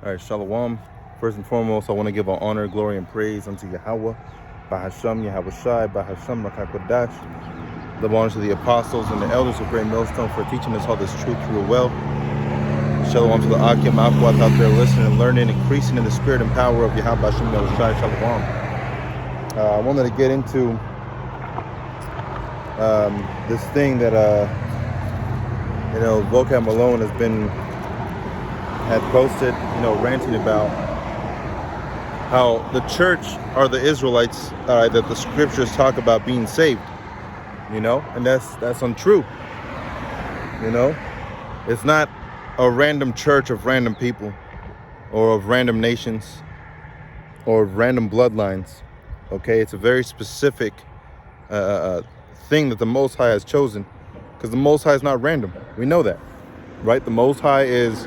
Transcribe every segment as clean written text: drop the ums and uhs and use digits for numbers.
All right, Shalom. First and foremost, I want to give all honor, glory, and praise unto Yahweh, Bahasham, Yahweh Shai, Bahasham, Rakakodash. Give honor to the apostles and the elders of Great Millstone for teaching us all this truth real well. Shalom to the Akim Akwat out there listening and learning, increasing in the spirit and power of Yahweh Bahasham, Yahweh Shai, Shalom. I wanted to get into this thing that, Vocab Malone had posted, ranting about how the church are the Israelites that the scriptures talk about being saved, and that's untrue. It's not a random church of random people or of random nations or of random bloodlines. Okay, it's a very specific thing that the Most High has chosen, because the Most High is not random. We know that, right? The Most High is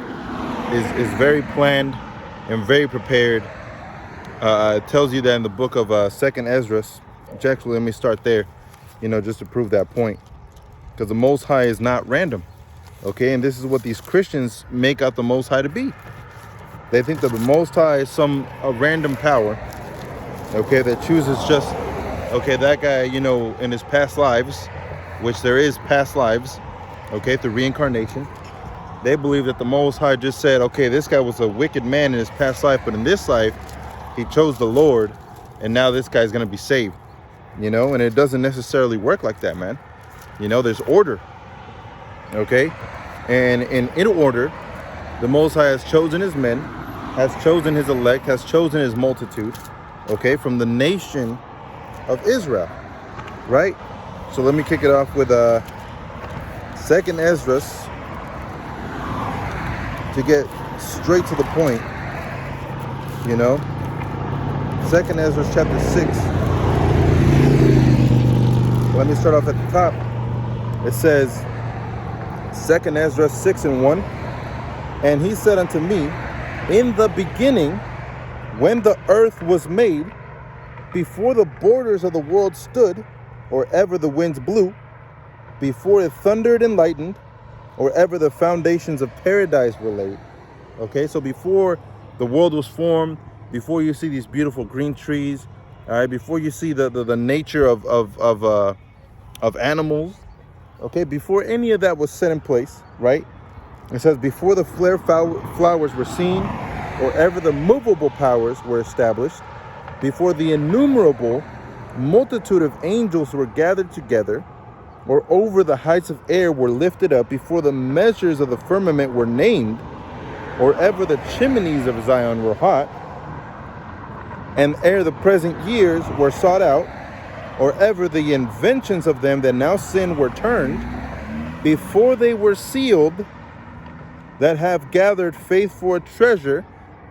very planned and very prepared. It tells you that in the book of Second Ezra, which actually, let me start there, just to prove that point, because the Most High is not random. Okay, and this is what these Christians make out the Most High to be. They think that the Most High is a random power, okay, that chooses just, okay, that guy, in his past lives, which there is past lives, okay, through reincarnation. They believe that the Most High just said, okay, this guy was a wicked man in his past life, but in this life, he chose the Lord, and now this guy's going to be saved, and it doesn't necessarily work like that, man. There's order, okay? And in order, the Most High has chosen his men, has chosen his elect, has chosen his multitude, okay, from the nation of Israel, right? So let me kick it off with Second Ezra, to get straight to the point, Second Ezra chapter 6. Let me start off at the top. It says, Second Ezra 6:1, and he said unto me, in the beginning, when the earth was made, before the borders of the world stood, or ever the winds blew, before it thundered and lightened, or ever the foundations of paradise were laid. Okay, so before the world was formed, before you see these beautiful green trees, all right, before you see the nature of animals, okay, before any of that was set in place, right? It says, before the flowers were seen, or ever the movable powers were established, before the innumerable multitude of angels were gathered together, or over the heights of air were lifted up, before the measures of the firmament were named, or ever the chimneys of Zion were hot, and ere the present years were sought out, or ever the inventions of them that now sin were turned, before they were sealed, that have gathered faith for a treasure,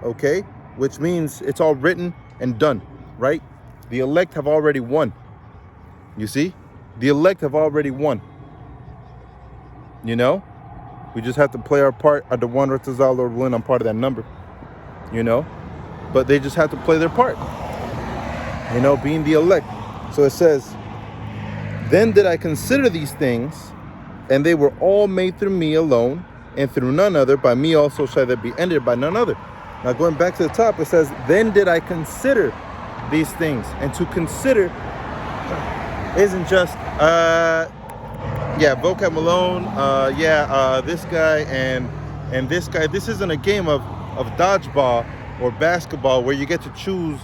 okay, which means it's all written and done, right? The elect have already won. You see? The elect have already won. We just have to play our part. At the one Ratazal Lord willing, I'm part of that number. But they just have to play their part. Being the elect. So it says, then did I consider these things, and they were all made through me alone, and through none other. By me also shall they be ended, by none other. Now going back to the top, it says, then did I consider these things. And to consider isn't just Vocab Malone, this guy and this guy. This isn't a game of dodgeball or basketball where you get to choose,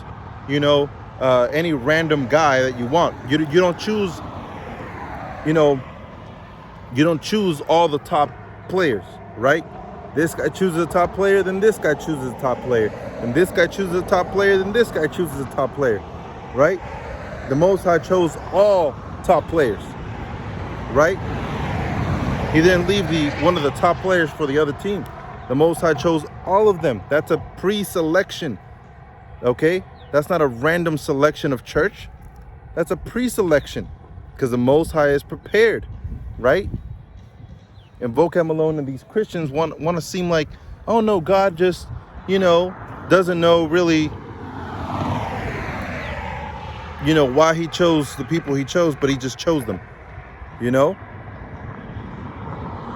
any random guy that you want. You don't choose, you don't choose all the top players, right? This guy chooses a top player, then this guy chooses a top player, and this guy chooses a top player, then this guy chooses a top player, right? The Most High chose all top players, right? He didn't leave one of the top players for the other team. The Most High chose all of them. That's a pre-selection, okay? That's not a random selection of church. That's a pre-selection, because the Most High is prepared, right? And Vocab Malone and these Christians want to seem like, oh no, God just, doesn't know really, why he chose the people he chose, but he just chose them,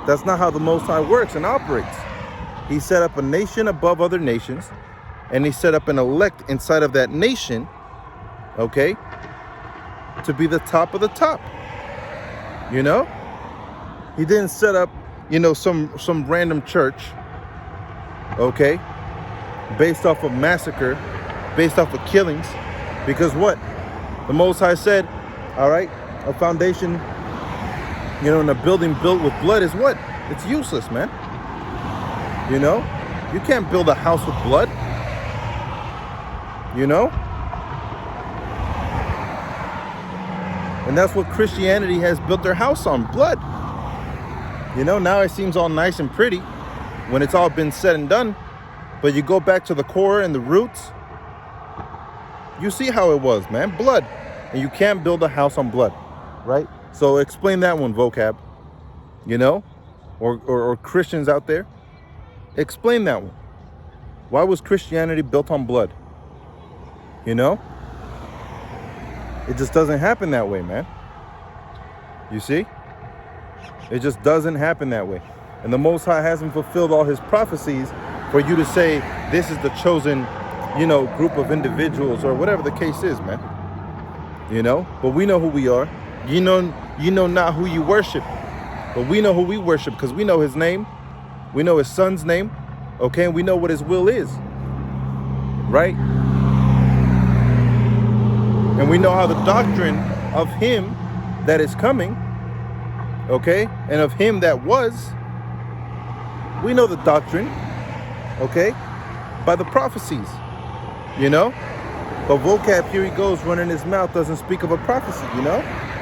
That's not how the Most High works and operates. He set up a nation above other nations, and he set up an elect inside of that nation, okay, to be the top of the top. You know? He didn't set up, some random church, okay, based off of massacre, based off of killings. Because what? The Most High said, all right, a foundation, in a building built with blood is what? It's useless, man. You can't build a house with blood. And that's what Christianity has built their house on, blood. Now it seems all nice and pretty when it's all been said and done. But you go back to the core and the roots, you see how it was, man, blood. And you can't build a house on blood, right? So explain that one, vocab, or Christians out there. Explain that one. Why was Christianity built on blood? It just doesn't happen that way, man. You see? It just doesn't happen that way. And the Most High hasn't fulfilled all his prophecies for you to say this is the chosen, group of individuals or whatever the case is, man. But we know who we are. You know not who you worship, but we know who we worship because we know his name. We know his son's name, okay? And we know what his will is, right? And we know how the doctrine of him that is coming, okay, and of him that was, we know the doctrine, okay, by the prophecies, But vocab, here he goes, running his mouth, doesn't speak of a prophecy,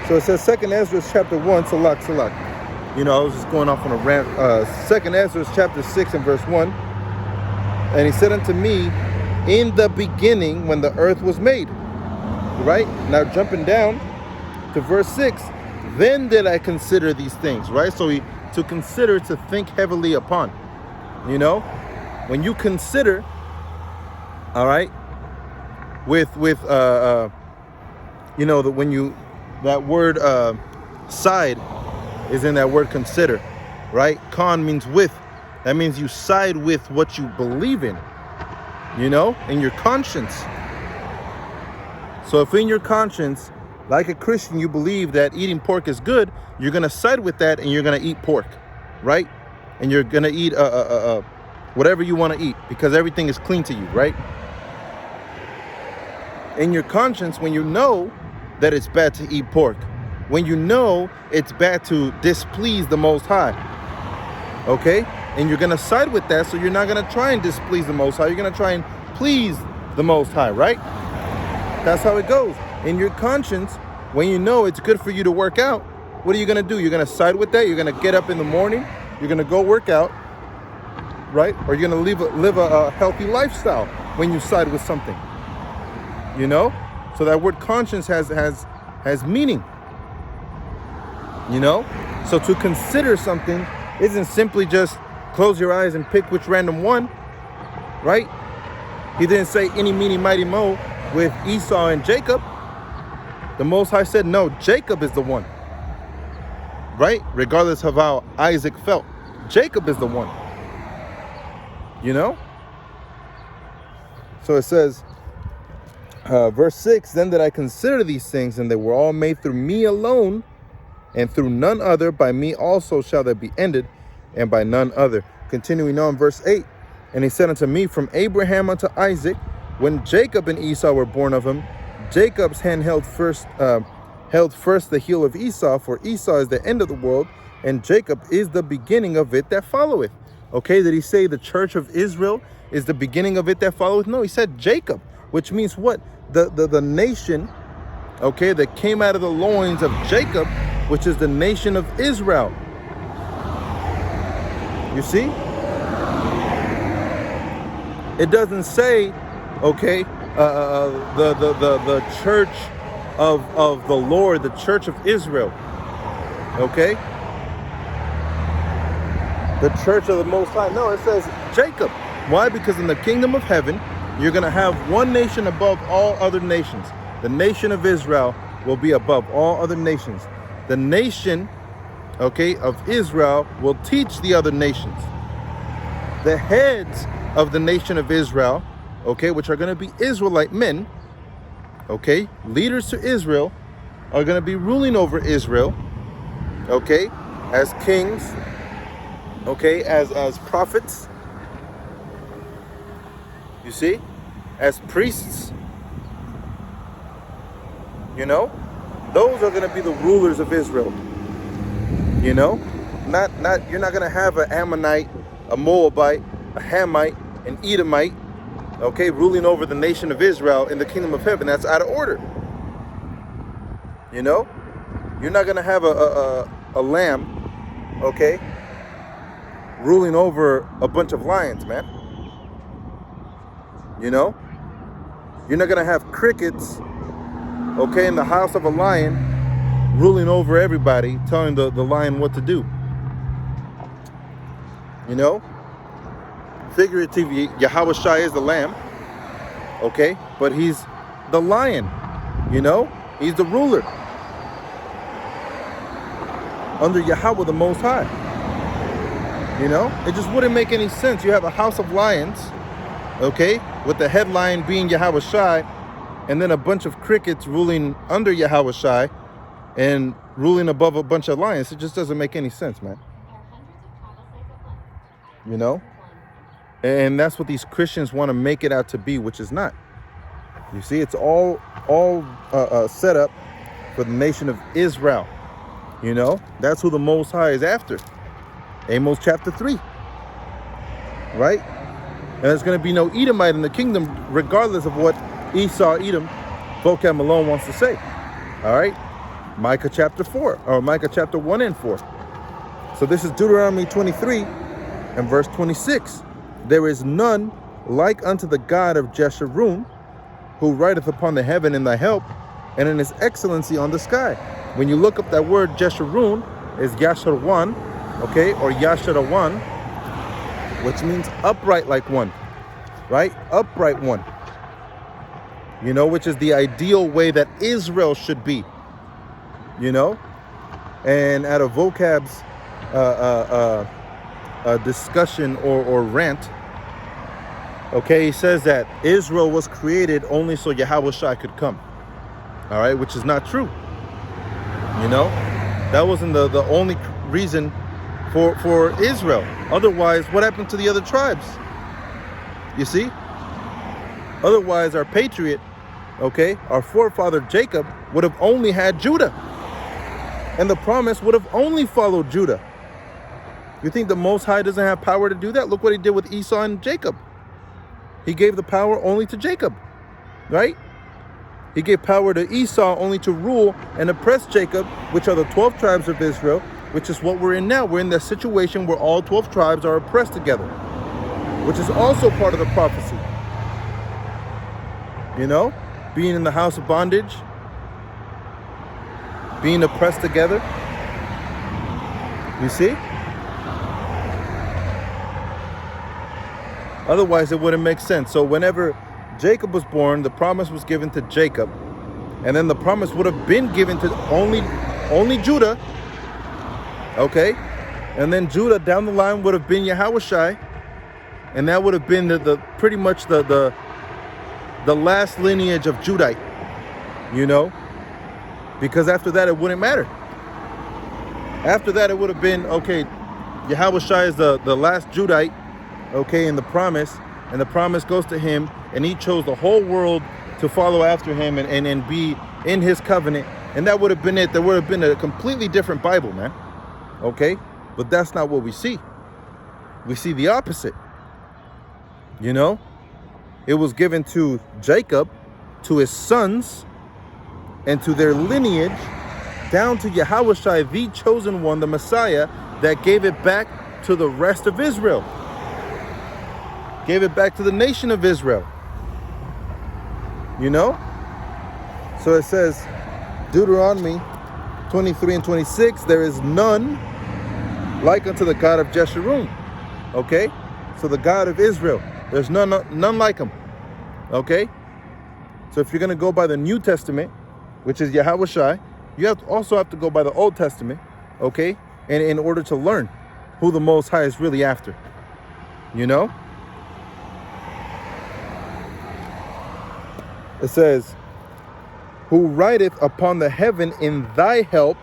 So it says 2nd Ezra chapter 1, Salak. I was just going off on a rant. 2nd Ezra chapter 6 and verse 1. And he said unto me, in the beginning when the earth was made. Right? Now jumping down to verse 6. Then did I consider these things, right? So to consider, to think heavily upon. When you consider, all right, that word side is in that word consider, right? Con means with. That means you side with what you believe in, in your conscience. So if in your conscience, like a Christian, you believe that eating pork is good, you're going to side with that and you're going to eat pork, right? And you're going to eat whatever you want to eat because everything is clean to you, right? In your conscience, when you know that it's bad to eat pork, when you know it's bad to displease the Most High, okay? And you're going to side with that, so you're not going to try and displease the Most High. You're going to try and please the Most High, right? That's how it goes. In your conscience, when you know it's good for you to work out, what are you going to do? You're going to side with that. You're going to get up in the morning. You're going to go work out, right? Or you're going to live a healthy lifestyle when you side with something, So that word conscience has meaning, So to consider something isn't simply just close your eyes and pick which random one, right? He didn't say any, meeny, mighty, mo with Esau and Jacob. The Most High said, no, Jacob is the one, right? Regardless of how Isaac felt, Jacob is the one, So it says, verse 6, then did I consider these things, and they were all made through me alone, and through none other. By me also shall they be ended, and by none other. Continuing on, verse 8, and he said unto me, from Abraham unto Isaac, when Jacob and Esau were born of him, Jacob's hand held first the heel of Esau, for Esau is the end of the world, and Jacob is the beginning of it that followeth. Okay, did he say the church of Israel is the beginning of it that followeth? No, he said Jacob, which means what? The nation, okay, that came out of the loins of Jacob, which is the nation of Israel. You see? It doesn't say, okay, the church of the Lord, the church of Israel, okay? The church of the Most High. No, it says Jacob. Why? Because in the kingdom of heaven, you're going to have one nation above all other nations. The nation of Israel will be above all other nations. The nation, okay, of Israel will teach the other nations. the heads of the nation of Israel, okay, which are going to be Israelite men, okay, leaders to Israel, are going to be ruling over Israel, okay, as kings, okay, as prophets, you see, as priests, you know, those are going to be the rulers of Israel, you know, not you're not going to have an Ammonite, a Moabite, a Hamite, an Edomite, okay, ruling over the nation of Israel in the kingdom of heaven. That's out of order. You know, you're not going to have a lamb, okay, ruling over a bunch of lions, man. You know, you're not going to have crickets, okay, in the house of a lion, ruling over everybody, telling the lion what to do. You know, figuratively, Yahweh Shai is the lamb, okay, but he's the lion, you know, he's the ruler under Yahweh the Most High. You know, it just wouldn't make any sense. You have a house of lions, okay, with the head lion being Yahweh Shai, and then a bunch of crickets ruling under Yahweh Shai and ruling above a bunch of lions. It just doesn't make any sense, man. You know, and that's what these Christians want to make it out to be, which is not. You see, it's all set up for the nation of Israel. You know, that's who the Most High is after. Amos chapter 3, right? And there's going to be no Edomite in the kingdom, regardless of what Esau, Edom, vocab Malone wants to say. All right, Micah chapter 4, or Micah chapter 1 and 4. So this is Deuteronomy 23 and verse 26. There is none like unto the God of Jeshurun, who rideth upon the heaven in thy help, and in his excellency on the sky. When you look up that word Jeshurun, is Yashurwan, okay, or Yashurawan, which means upright like one, right? Upright one. You know, which is the ideal way that Israel should be. You know, and at a vocab's discussion or rant, okay, he says that Israel was created only so Yahweh Shai could come. All right, which is not true. You know, that wasn't the only reason for Israel. Otherwise, what happened to the other tribes? You see? Otherwise, our patriot, okay, our forefather Jacob would have only had Judah. And the promise would have only followed Judah. You think the Most High doesn't have power to do that? Look what he did with Esau and Jacob. He gave the power only to Jacob, right? He gave power to Esau only to rule and oppress Jacob, which are the 12 tribes of Israel, which is what we're in now. We're in the situation where all 12 tribes are oppressed together, which is also part of the prophecy. You know, being in the house of bondage, being oppressed together. You see? Otherwise, it wouldn't make sense. So whenever Jacob was born, the promise was given to Jacob, and then the promise would have been given to only Judah, okay? And then Judah down the line would have been Yahweh Shai, and that would have been the pretty much the last lineage of Judite, you know? Because after that, it wouldn't matter. After that, it would have been, okay, Yahweh Shai is the last Judite, okay, in the promise, and the promise goes to him, and he chose the whole world to follow after him and be in his covenant, and that would have been it. There would have been a completely different Bible, man, okay? But that's not what we see. We see the opposite, you know? It was given to Jacob, to his sons, and to their lineage, down to Yahweh Shai, the chosen one, the Messiah, that gave it back to the rest of Israel. Gave it back to the nation of Israel. You know? So it says, Deuteronomy 23 and 26, there is none like unto the God of Jeshurun. Okay? So the God of Israel, there's none like him. Okay? So if you're going to go by the New Testament, which is Yahweh Shai, you also have to go by the Old Testament, okay? And in order to learn who the Most High is really after. You know? It says, who rideth upon the heaven in thy help,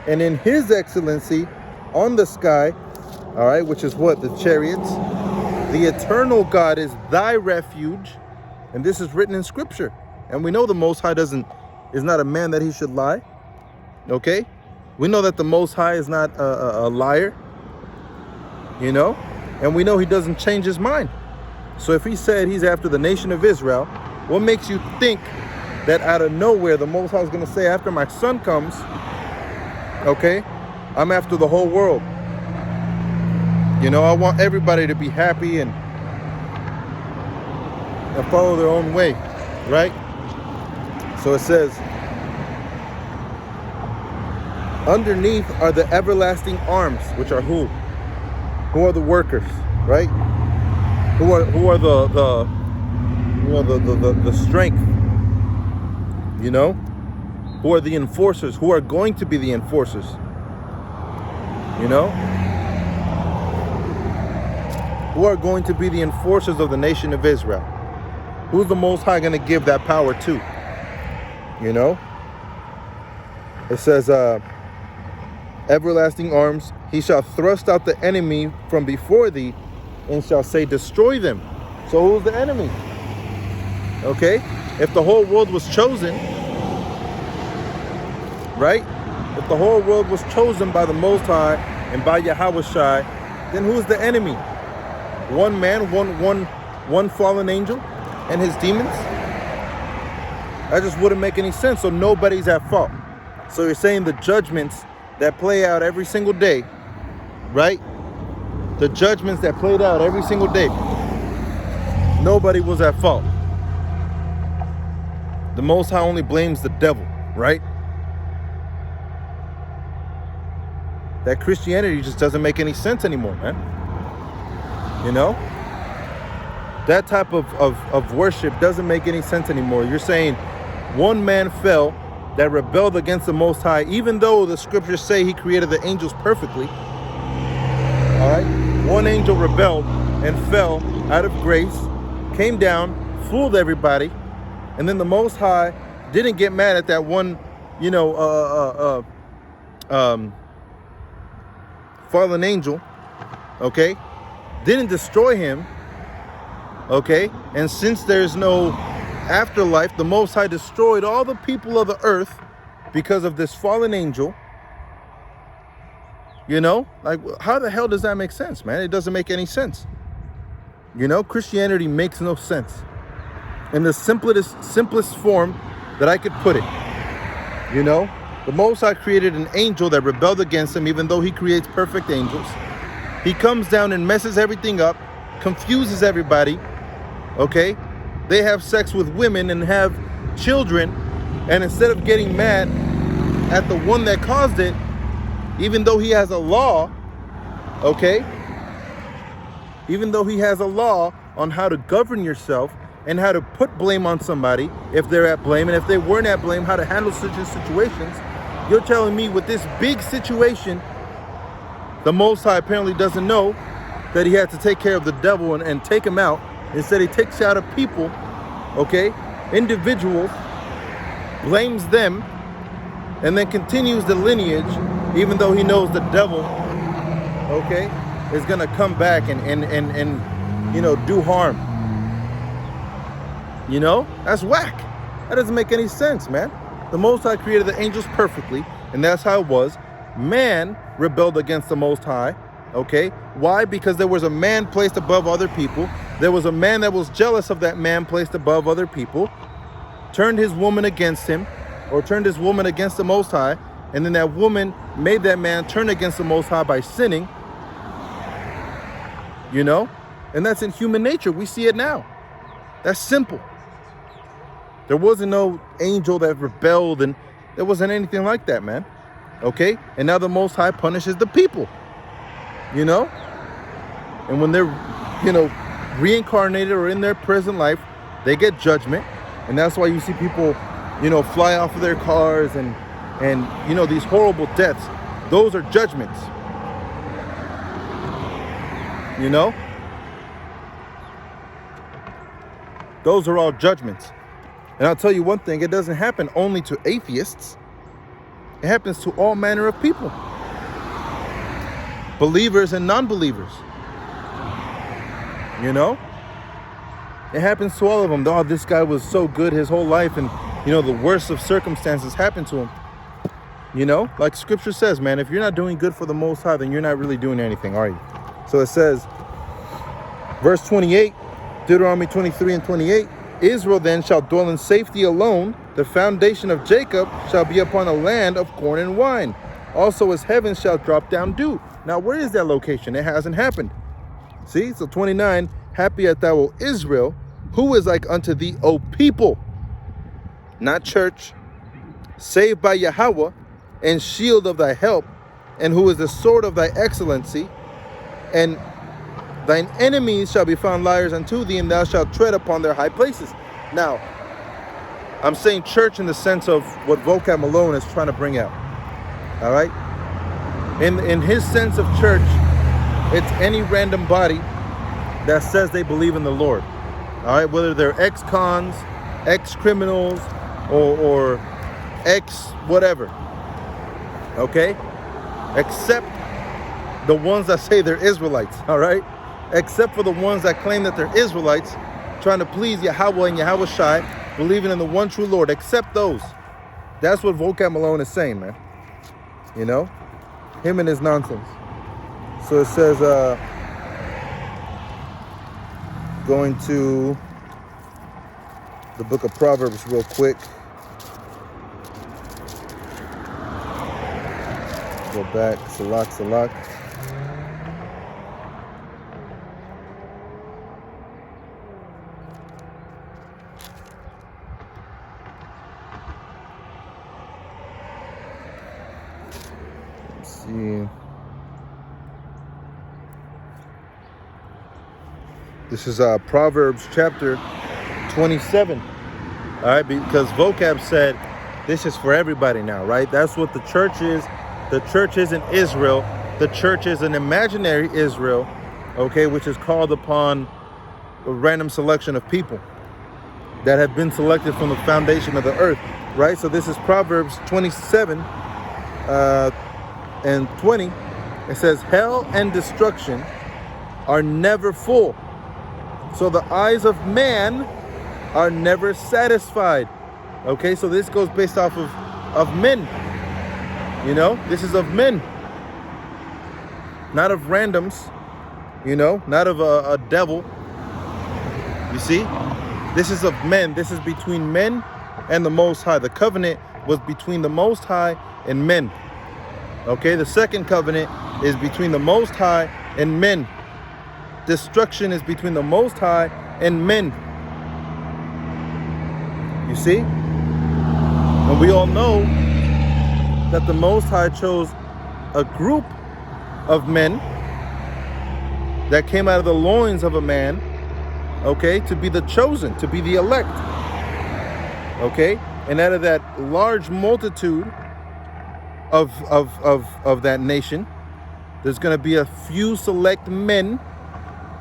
and in his excellency on the sky, all right, which is what? The chariots. The eternal God is thy refuge. And this is written in scripture. And we know the Most High is not a man that he should lie. Okay? We know that the Most High is not a liar. You know? And we know he doesn't change his mind. So if he said he's after the nation of Israel, what makes you think that out of nowhere the Most High is going to say, after my son comes, okay, I'm after the whole world? You know, I want everybody to be happy and follow their own way, right? So it says, underneath are the everlasting arms, which are who? Who are the workers, right? Who are the strength, you know? Who are the enforcers? Who are going to be the enforcers? You know? Who are going to be the enforcers of the nation of Israel? Who's the Most High going to give that power to? You know? It says, everlasting arms, he shall thrust out the enemy from before thee, and shall say, destroy them. So who's the enemy? Okay? If the whole world was chosen, right? If the whole world was chosen by the Most High and by Yahweh Shai, then who's the enemy? One man, one fallen angel and his demons? That just wouldn't make any sense. So nobody's at fault. So you're saying the judgments that play out every single day, right? The judgments that played out every single day, nobody was at fault. The Most High only blames the devil, right? That Christianity just doesn't make any sense anymore, man. You know? That type of worship doesn't make any sense anymore. You're saying one man fell that rebelled against the Most High, even though the scriptures say he created the angels perfectly. All right? One angel rebelled and fell out of grace, came down, fooled everybody, and then the Most High didn't get mad at that one, fallen angel, okay? Didn't destroy him, okay? And since there's no afterlife, the Most High destroyed all the people of the earth because of this fallen angel. You know, like, how the hell does that make sense, man? It doesn't make any sense. You know, Christianity makes no sense. In the simplest form that I could put it. You know, the Most High created an angel that rebelled against him, even though he creates perfect angels. He comes down and messes everything up, confuses everybody, okay? They have sex with women and have children, and instead of getting mad at the one that caused it, even though he has a law, okay? Even though he has a law on how to govern yourself and how to put blame on somebody if they're at blame, and if they weren't at blame, how to handle certain situations, you're telling me with this big situation, the Most High apparently doesn't know that he had to take care of the devil and take him out. Instead, he takes out a people, okay, individuals, blames them, and then continues the lineage, even though he knows the devil, okay, is gonna come back and do harm. You know, that's whack. That doesn't make any sense, man. The Most High created the angels perfectly, and that's how it was. Man rebelled against the Most High, okay? Why? Because there was a man placed above other people. There was a man that was jealous of that man placed above other people, turned his woman against him, or turned his woman against the Most High, and then that woman made that man turn against the Most High by sinning, you know? And that's in human nature. We see it now. That's simple. There wasn't no angel that rebelled, and there wasn't anything like that, man. Okay? And now the Most High punishes the people. You know? And when they're, reincarnated or in their present life, they get judgment. And that's why you see people, fly off of their cars and these horrible deaths. Those are judgments. You know? Those are all judgments. And I'll tell you one thing, it doesn't happen only to atheists. It happens to all manner of people. Believers and non-believers. You know? It happens to all of them. Oh, this guy was so good his whole life, and, you know, the worst of circumstances happened to him. You know? Like Scripture says, man, if you're not doing good for the Most High, then you're not really doing anything, are you? So it says, verse 28, Deuteronomy 23 and 28, Israel then shall dwell in safety alone. The foundation of Jacob shall be upon a land of corn and wine. Also as heaven shall drop down dew. Now, where is that location? It hasn't happened. See? So 29, happy art thou, O Israel, who is like unto thee, O people, not church, saved by Yahweh, and shield of thy help, and who is the sword of thy excellency, and thine enemies shall be found liars unto thee, and thou shalt tread upon their high places. Now, I'm saying church in the sense of what Vocab Malone is trying to bring out. All right? In his sense of church, it's any random body that says they believe in the Lord. All right? Whether they're ex-cons, ex-criminals, or ex-whatever. Okay? Except the ones that say they're Israelites. All right? Except for the ones that claim that they're Israelites, trying to please Yahweh and Yahweh Shai, believing in the one true Lord. Except those. That's what Vocab Malone is saying, man. You know? Him and his nonsense. So it says, going to the book of Proverbs real quick. Go back. Salak. See, this is Proverbs chapter 27. All right, because Vocab said this is for everybody now, right? That's what the church is. The church isn't Israel. The church is an imaginary Israel, okay, which is called upon a random selection of people that have been selected from the foundation of the earth, right? So this is Proverbs 27 and 20. It says, hell and destruction are never full, so the eyes of man are never satisfied. Okay, so this goes based off of men. You know, this is of men, not of randoms, you know, not of a devil. You see, this is of men. This is between men and the Most High. The covenant was between the Most High and men. Okay, the second covenant is between the Most High and men. Destruction is between the Most High and men. You see? And we all know that the Most High chose a group of men that came out of the loins of a man, okay, to be the chosen, to be the elect. Okay? And out of that large multitude of that nation, there's going to be a few select men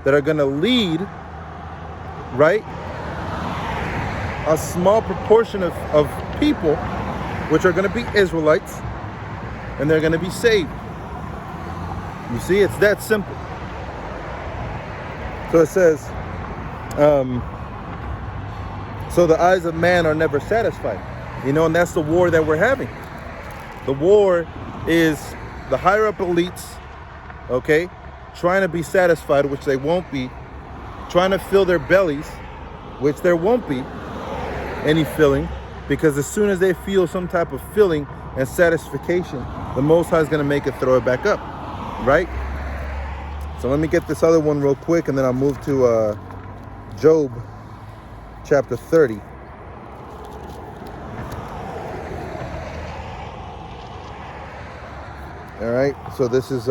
that are going to lead, right, a small proportion of people, which are going to be Israelites, and they're going to be saved. You see, it's that simple. So it says, so the eyes of man are never satisfied. You know, and that's the war that we're having. The war is the higher up elites, okay, trying to be satisfied, which they won't be, trying to fill their bellies, which there won't be any filling, because as soon as they feel some type of filling and satisfaction, the Most High is going to make it throw it back up, right? So let me get this other one real quick, and then I'll move to Job chapter 30. All right, so this is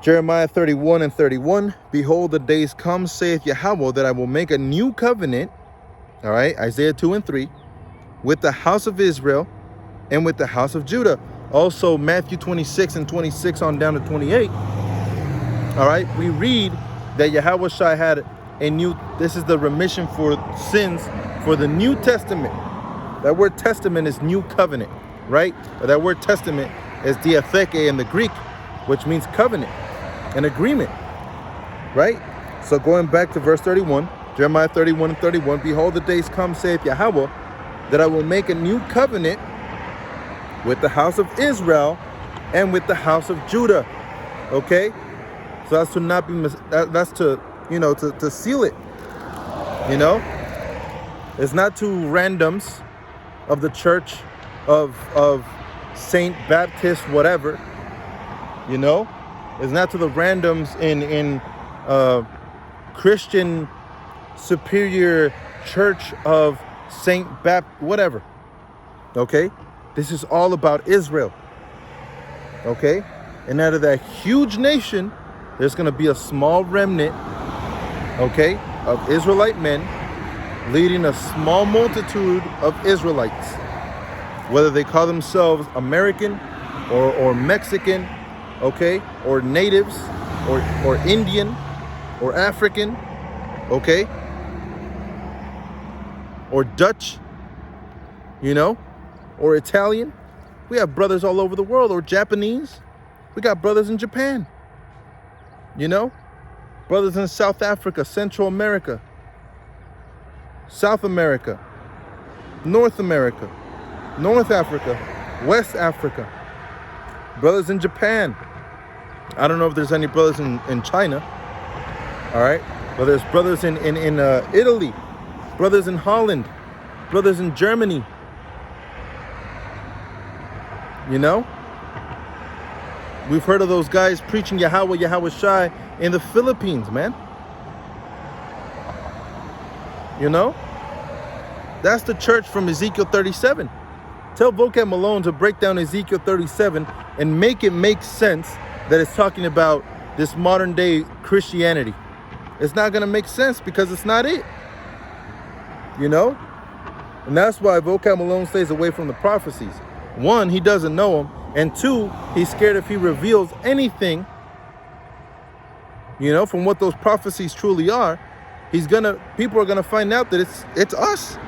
Jeremiah 31 and 31. Behold, the days come, saith Yahweh, that I will make a new covenant. All right, Isaiah 2 and 3. With the house of Israel and with the house of Judah. Also, Matthew 26 and 26 on down to 28. All right, we read that Yahweh Shai had this is the remission for sins for the New Testament. That word testament is new covenant, right? Or that word testament is diatheke in the Greek, which means covenant, an agreement, right? So going back to verse 31, Jeremiah 31 and 31, behold, the days come, saith Yahweh, that I will make a new covenant with the house of Israel and with the house of Judah. Okay? So that's to not be, that's to, to seal it. It's not to randoms of the church of Saint Baptist, whatever. It's not to the randoms in Christian Superior Church of Saint Baptist, whatever. Okay? This is all about Israel. Okay? And out of that huge nation, there's going to be a small remnant, okay, of Israelite men leading a small multitude of Israelites, whether they call themselves American or Mexican, okay, or natives or Indian or African, okay, or Dutch, or Italian. We have brothers all over the world, or Japanese. We got brothers in Japan, brothers in South Africa, Central America, South America, North America, North Africa, West Africa, brothers in Japan. I don't know if there's any brothers in China, all right, but there's brothers in Italy, brothers in Holland, brothers in Germany, We've heard of those guys preaching Yahweh Shai in the Philippines, man. That's the church from Ezekiel 37. Tell Vocab Malone to break down Ezekiel 37 and make it make sense that it's talking about this modern day Christianity. It's not going to make sense because it's not it. And that's why Vocab Malone stays away from the prophecies. One, he doesn't know them. And two, he's scared if he reveals anything, from what those prophecies truly are, people are gonna find out that it's us.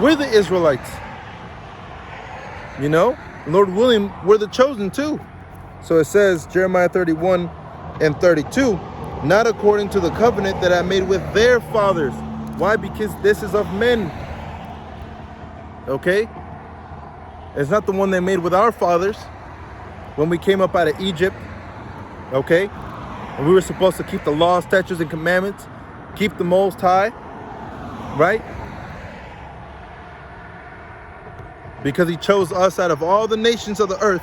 We're the Israelites. Lord willing, we're the chosen too. So it says, Jeremiah 31 and 32, not according to the covenant that I made with their fathers. Why? Because this is of men. Okay? It's not the one they made with our fathers when we came up out of Egypt, okay? And we were supposed to keep the laws, statutes, and commandments, keep the Most High, right? Because he chose us out of all the nations of the earth.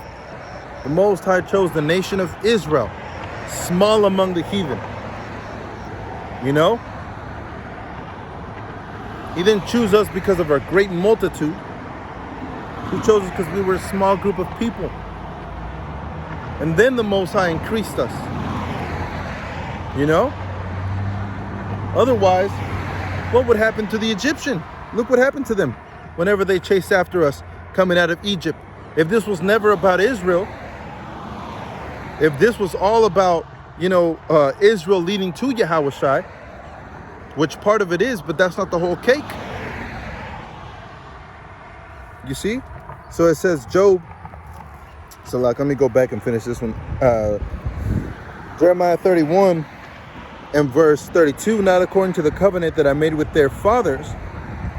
The Most High chose the nation of Israel, small among the heathen. He didn't choose us because of our great multitude. He chose us because we were a small group of people. And then the Most High increased us. Otherwise, what would happen to the Egyptian? Look what happened to them whenever they chased after us coming out of Egypt. If this was never about Israel, if this was all about, Israel leading to Yahweh Shai, which part of it is, but that's not the whole cake. You see? So it says Job. So let me go back and finish this one. Jeremiah 31 and verse 32, not according to the covenant that I made with their fathers,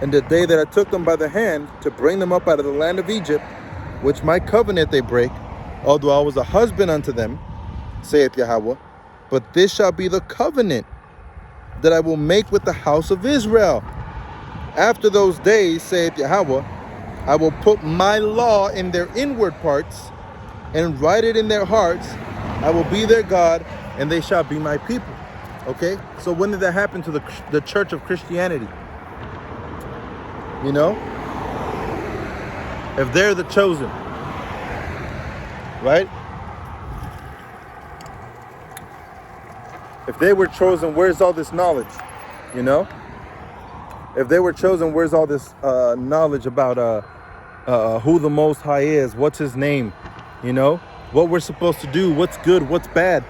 and the day that I took them by the hand to bring them up out of the land of Egypt, which my covenant they break, although I was a husband unto them, saith Yahweh, but this shall be the covenant that I will make with the house of Israel. After those days, saith Yahweh, I will put my law in their inward parts and write it in their hearts. I will be their God, and they shall be my people. Okay? So when did that happen to the church of Christianity? If they're the chosen, right? If they were chosen, where's all this knowledge? If they were chosen, where's all this knowledge about who the Most High is, what's his name, what we're supposed to do, what's good, what's bad?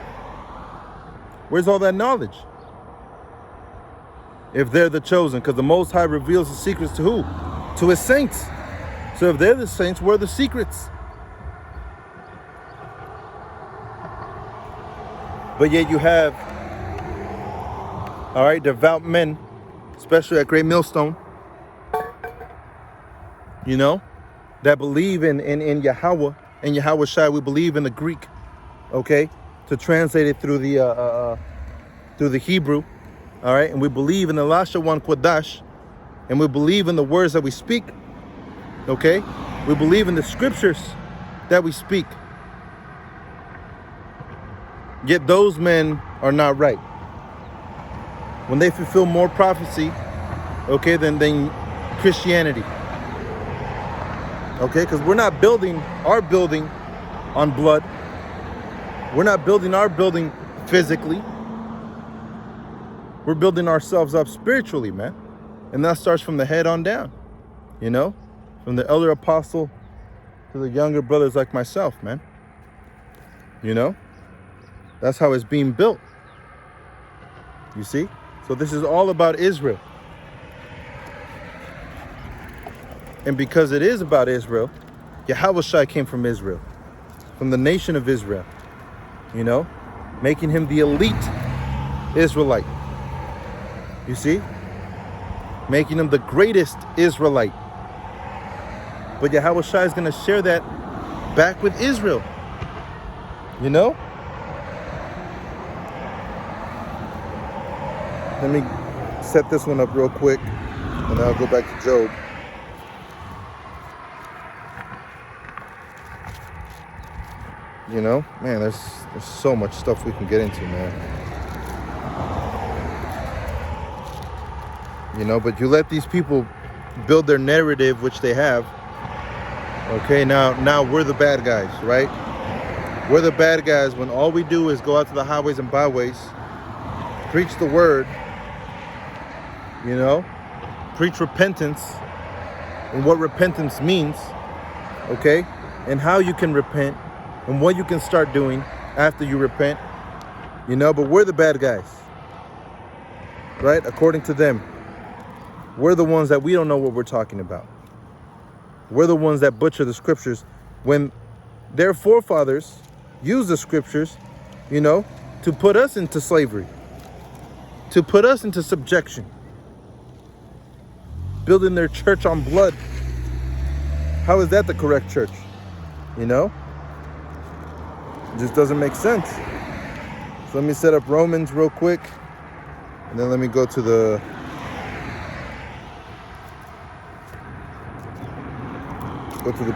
Where's all that knowledge? if they're the chosen, because the Most High reveals the secrets to who? To his saints. So if they're the saints, we're the secrets. But yet you have, all right, devout men, especially at Great Millstone, you know, that believe in Yahweh and Yahweh Shai. We believe in the Greek, okay, to translate it through the Hebrew, all right, and we believe in the Lashawan Kodash, and we believe in the words that we speak, okay, we believe in the scriptures that we speak. Yet those men are not right. When they fulfill more prophecy, okay, than Christianity. Okay, because we're not building our building on blood. We're not building our building physically. We're building ourselves up spiritually, man. And that starts from the head on down, you know, from the elder apostle to the younger brothers like myself, man. You know, that's how it's being built. You see? So this is all about Israel. And because it is about Israel, Yahweh Shai came from Israel, from the nation of Israel, you know, making him the elite Israelite. You see? Making him the greatest Israelite. But Yahweh Shai is going to share that back with Israel. You know? Let me set this one up real quick, and then I'll go back to Job. You know, man, there's so much stuff we can get into, man. You know, but you let these people build their narrative, which they have. Okay, now we're the bad guys, right? We're the bad guys when all we do is go out to the highways and byways, preach the word, you know, preach repentance and what repentance means, okay, and how you can repent and what you can start doing after you repent, you know, but we're the bad guys, right? According to them, we're the ones that we don't know what we're talking about. We're the ones that butcher the scriptures when their forefathers used the scriptures, you know, to put us into slavery, to put us into subjection, building their church on blood. How is that the correct church? You know? It just doesn't make sense. So let me set up Romans real quick, and then let me go to the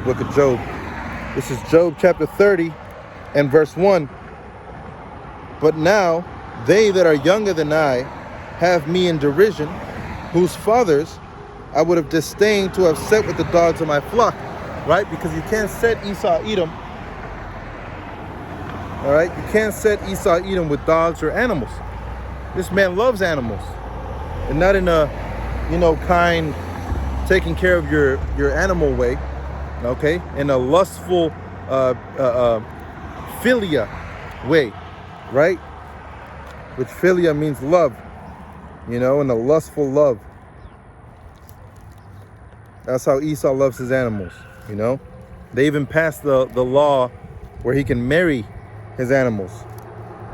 book of Job. This is Job chapter 30 and verse 1. But now they that are younger than I have me in derision, whose fathers I would have disdained to have set with the dogs of my flock. Right? Because you can't set Esau Edom. All right? You can't set Esau Edom with dogs or animals. This man loves animals. And not in a, you know, kind, taking care of your animal way. Okay? In a lustful philia way. Right? Which philia means love. You know, in a lustful love. That's how Esau loves his animals. You know, they even passed the law where he can marry his animals,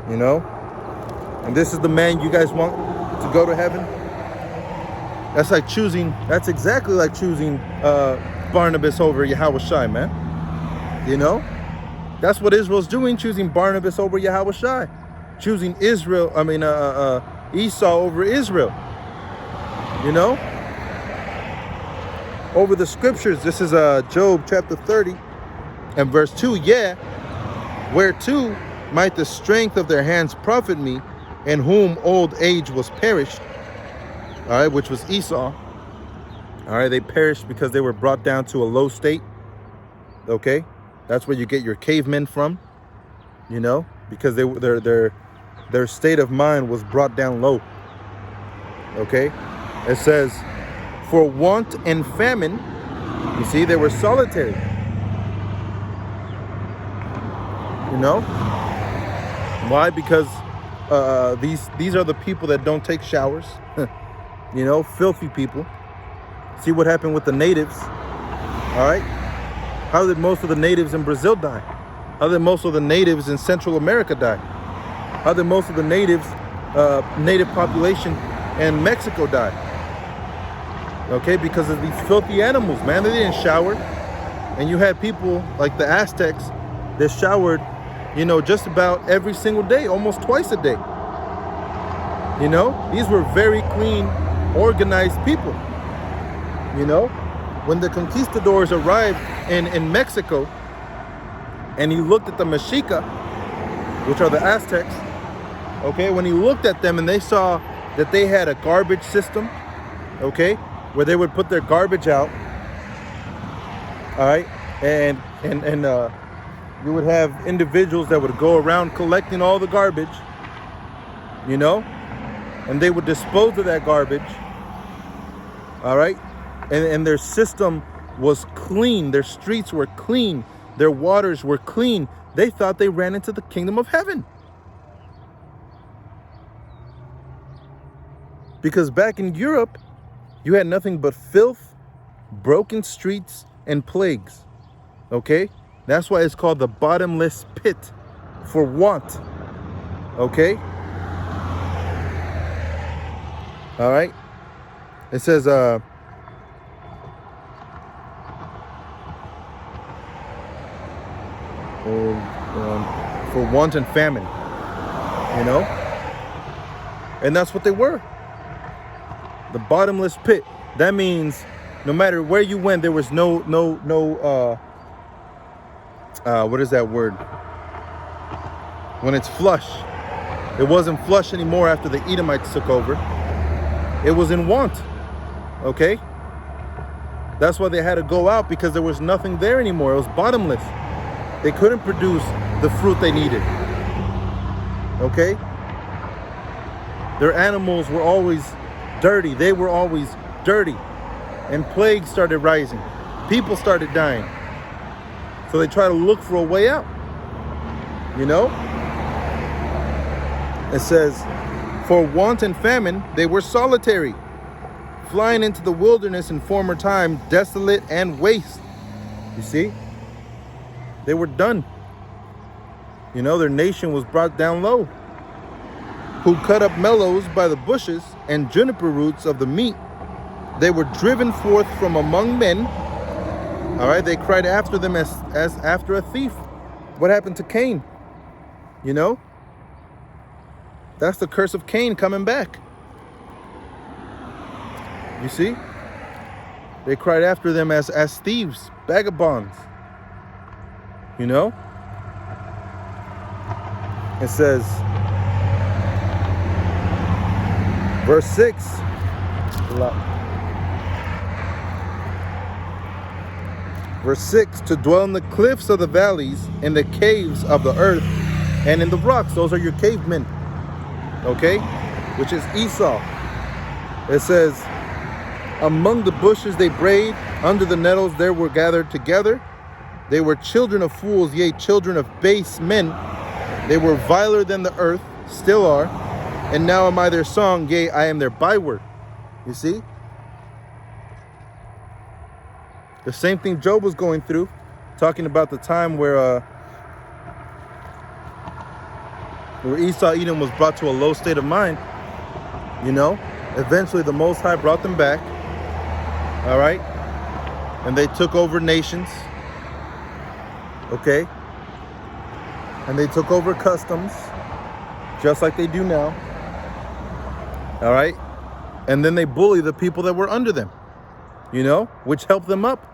you know, and this is the man you guys want to go to heaven. That's like choosing, that's exactly like choosing Barnabas over Yahweh Shai, man. You know, that's what Israel's doing, choosing Barnabas over Yahweh Shai, choosing Esau over Israel, you know. Over the scriptures. This is Job chapter 30 and verse 2. Yeah, whereto might the strength of their hands profit me, in whom old age was perished. All right, which was Esau. All right, they perished because they were brought down to a low state. Okay, that's where you get your cavemen from. You know, because their state of mind was brought down low. Okay, it says, for want and famine, you see, they were solitary. You know? Why? Because these are the people that don't take showers. You know, filthy people. See what happened with the natives. All right. How did most of the natives in Brazil die? How did most of the natives in Central America die? How did most of the natives, native population in Mexico die? Okay, because of these filthy animals, man. They didn't shower. And you had people like the Aztecs that showered, you know, just about every single day, almost twice a day. You know, these were very clean, organized people. You know, when the conquistadors arrived in Mexico and he looked at the Mexica, which are the Aztecs, okay, when he looked at them and they saw that they had a garbage system, okay, where they would put their garbage out, all right, and you would have individuals that would go around collecting all the garbage, you know, and they would dispose of that garbage, all right, and their system was clean, their streets were clean, their waters were clean. They thought they ran into the kingdom of heaven. Because back in Europe, you had nothing but filth, broken streets, and plagues. Okay? That's why it's called the bottomless pit, for want. Okay? All right? It says, for want and famine. You know? And that's what they were. The bottomless pit. That means no matter where you went, there was no what is that word? When it's flush. It wasn't flush anymore after the Edomites took over. It was in want. Okay? That's why they had to go out, because there was nothing there anymore. It was bottomless. They couldn't produce the fruit they needed. Okay? Their animals were always dirty. They were always dirty. And plagues started rising. People started dying. So they try to look for a way out. You know? It says, for want and famine, they were solitary, flying into the wilderness in former time, desolate and waste. You see? They were done. You know, their nation was brought down low. Who cut up mellows by the bushes and juniper roots of the meat. They were driven forth from among men. All right, they cried after them as after a thief. What happened to Cain? You know? That's the curse of Cain coming back. You see? They cried after them as thieves, vagabonds. You know? It says, verse 6. Verse 6, to dwell in the cliffs of the valleys, in the caves of the earth, and in the rocks. Those are your cavemen. Okay? Which is Esau. It says, among the bushes they brayed, under the nettles there were gathered together. They were children of fools, yea, children of base men. They were viler than the earth, still are. And now am I their song, yea, I am their byword. You see? The same thing Job was going through, talking about the time where Esau, Edom was brought to a low state of mind. You know, eventually the Most High brought them back. All right. And they took over nations. Okay. And they took over customs, just like they do now. All right. And then they bully the people that were under them, you know, which helped them up,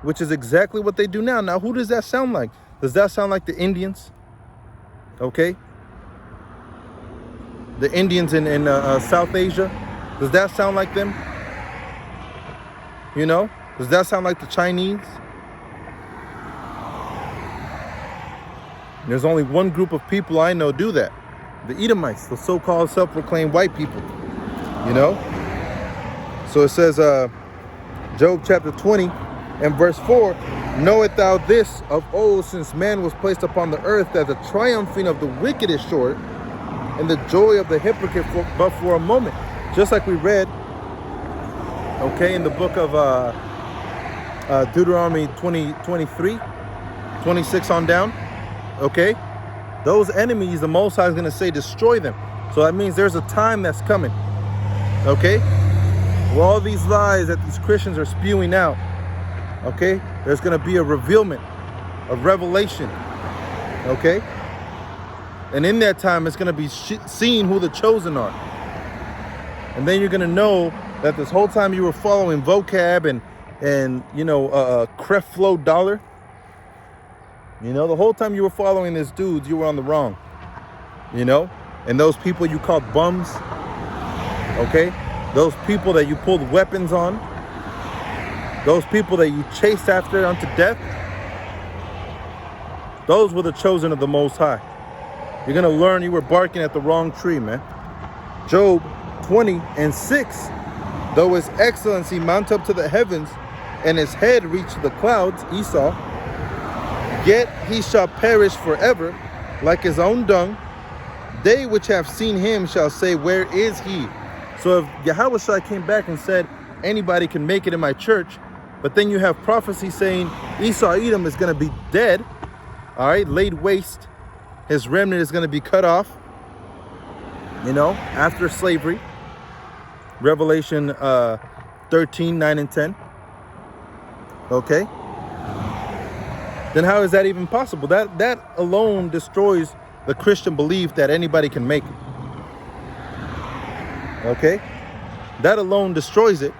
which is exactly what they do now. Now, who does that sound like? Does that sound like the Indians? Okay. The Indians in South Asia. Does that sound like them? You know? Does that sound like the Chinese? There's only one group of people I know do that. The Edomites, the so-called self-proclaimed white people. You know? So it says, Job chapter 20 and verse 4, knowest thou this of old, since man was placed upon the earth, that the triumphing of the wicked is short, and the joy of the hypocrite but for a moment. Just like we read Okay, in the book of Deuteronomy 23, 26 on down. Okay, those enemies, the Most High is going to say, destroy them. So that means there's a time that's coming. Okay, where all these lies that these Christians are spewing out, okay, there's going to be a revealment, a revelation. Okay, and in that time, it's going to be seen who the chosen are. And then you're going to know that this whole time you were following vocab and Creflo Dollar, the whole time you were following this dude, you were on the wrong, and those people you called bums, okay, those people that you pulled weapons on, those people that you chased after unto death, those were the chosen of the Most High. You're going to learn you were barking at the wrong tree, man. Job 20:6, though his excellency mount up to the heavens, and his head reach to the clouds, Esau, yet he shall perish forever, like his own dung. They which have seen him shall say, where is he? So if Yahweh came back and said, anybody can make it in my church, but then you have prophecy saying Esau Edom is going to be dead, all right, laid waste, his remnant is going to be cut off, after slavery. Revelation 13:9 and 10. Okay. Then how is that even possible? That alone destroys the Christian belief that anybody can make it. Okay. That alone destroys it.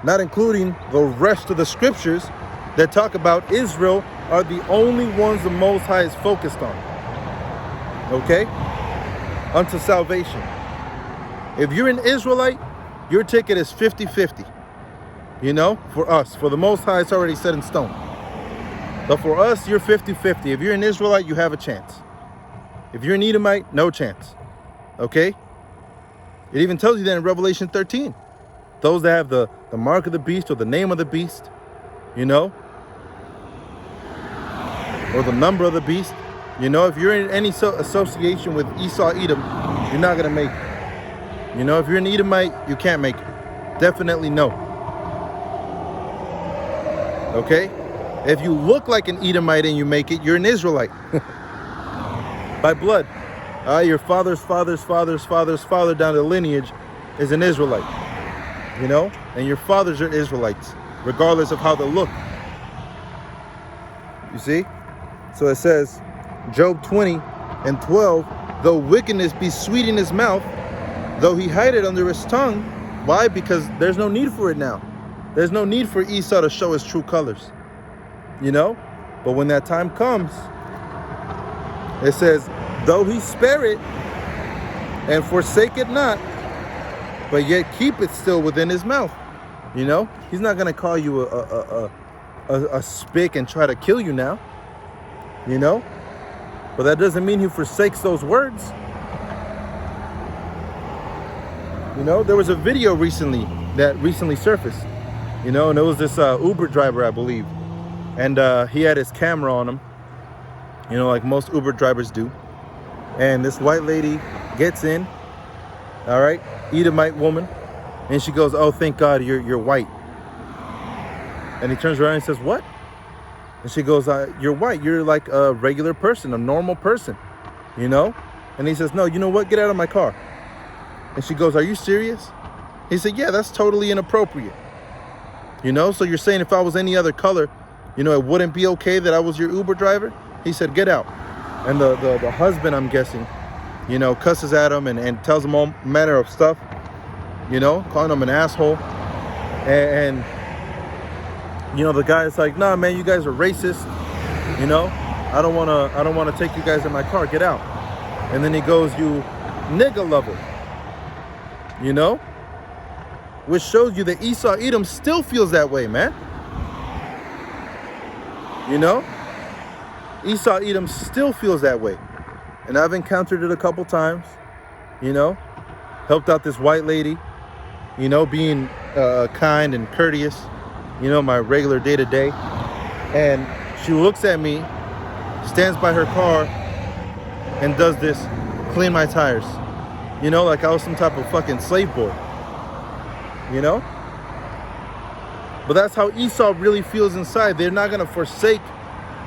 Not including the rest of the scriptures that talk about Israel are the only ones the Most High is focused on. Okay. Unto salvation. If you're an Israelite, your ticket is 50-50. For us. For the Most High, it's already set in stone. But for us, you're 50-50. If you're an Israelite, you have a chance. If you're an Edomite, no chance. Okay? It even tells you that in Revelation 13. Those that have the mark of the beast or the name of the beast, or the number of the beast. If you're in any association with Esau Edom, you're not going to make it. If you're an Edomite, you can't make it. Definitely no. Okay? If you look like an Edomite and you make it, you're an Israelite. By blood. Your father's father down the lineage is an Israelite. And your fathers are Israelites, regardless of how they look. You see? So it says, Job 20:12, though wickedness be sweet in his mouth, though he hide it under his tongue. Why? Because there's no need for it now. There's no need for Esau to show his true colors. But when that time comes, it says, though he spare it and forsake it not, but yet keep it still within his mouth. He's not going to call you a spick and try to kill you now. But that doesn't mean he forsakes those words. There was a video that recently surfaced, and it was this Uber driver, I believe. And he had his camera on him, like most Uber drivers do. And this white lady gets in, all right, Edomite woman, and she goes, oh, thank God you're white. And he turns around and says, what? And she goes, you're white. You're like a regular person, a normal person, And he says, no, you know what? Get out of my car. And she goes, are you serious? He said, yeah, that's totally inappropriate. So you're saying if I was any other color, it wouldn't be okay that I was your Uber driver? He said, get out. And the husband, I'm guessing, cusses at him and tells him all manner of stuff, calling him an asshole. And the guy is like, nah, man, you guys are racist. I don't want to take you guys in my car. Get out. And then he goes, you nigga lover. Which shows you that Esau Edom still feels that way, man. Esau Edom still feels that way. And I've encountered it a couple times, helped out this white lady, being kind and courteous, my regular day-to-day. And she looks at me, stands by her car, and does this, clean my tires. Like I was some type of fucking slave boy. But that's how Esau really feels inside. They're not going to forsake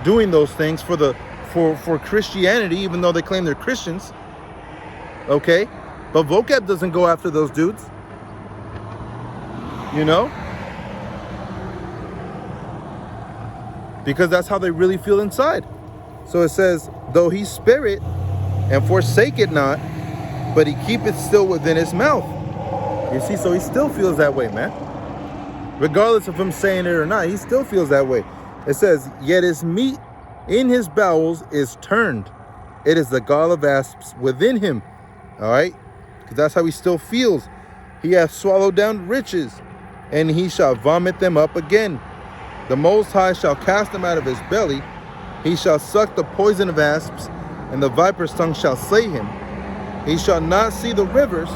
doing those things for Christianity, even though they claim they're Christians. Okay? But vocab doesn't go after those dudes. You know? Because that's how they really feel inside. So it says, though he spare it and forsake it not, but he keepeth still within his mouth. You see, so he still feels that way, man. Regardless of him saying it or not, he still feels that way. It says, yet his meat in his bowels is turned. It is the gall of asps within him. All right? Because that's how he still feels. He hath swallowed down riches, and he shall vomit them up again. The Most High shall cast them out of his belly. He shall suck the poison of asps, and the viper's tongue shall slay him. He shall not see the rivers,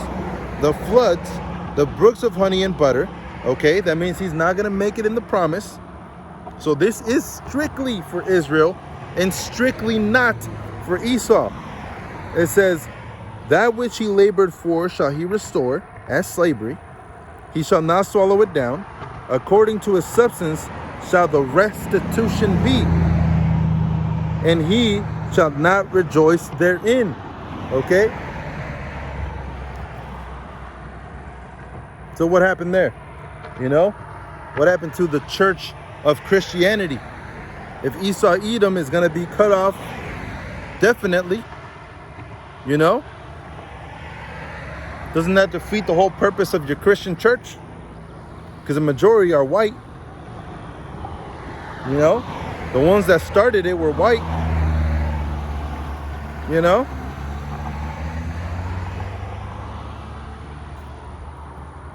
the floods, the brooks of honey and butter. Okay, that means he's not going to make it in the promise. So this is strictly for Israel and strictly not for Esau. It says, that which he labored for shall he restore as slavery. He shall not swallow it down. According to his substance shall the restitution be, and he shall not rejoice therein. Okay? So what happened there? You know? What happened to the church of Christianity? If Esau Edom is going to be cut off, definitely, you know? Doesn't that defeat the whole purpose of your Christian church? Because the majority are white. You know? The ones that started it were white. You know?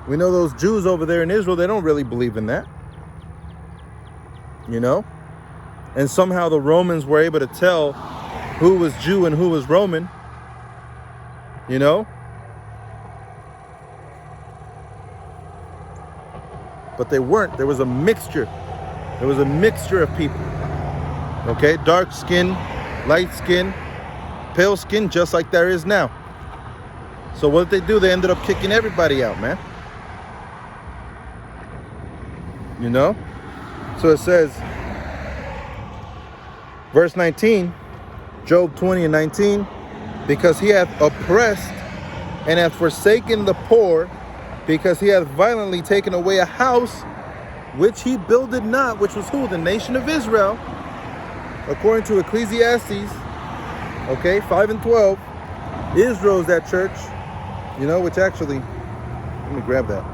We know those Jews over there in Israel, they don't really believe in that. You know? And somehow the Romans were able to tell who was Jew and who was Roman. You know? But they weren't. There was a mixture. There was a mixture of people. Okay? Dark skin, light skin, pale skin, just like there is now. So what did they do? They ended up kicking everybody out, man. You know? So it says, verse 19, Job 20 and 19, because he hath oppressed and hath forsaken the poor, because he hath violently taken away a house which he builded not, which was who? The nation of Israel. According to Ecclesiastes, okay, 5 and 12, Israel's that church, you know, which actually, let me grab that.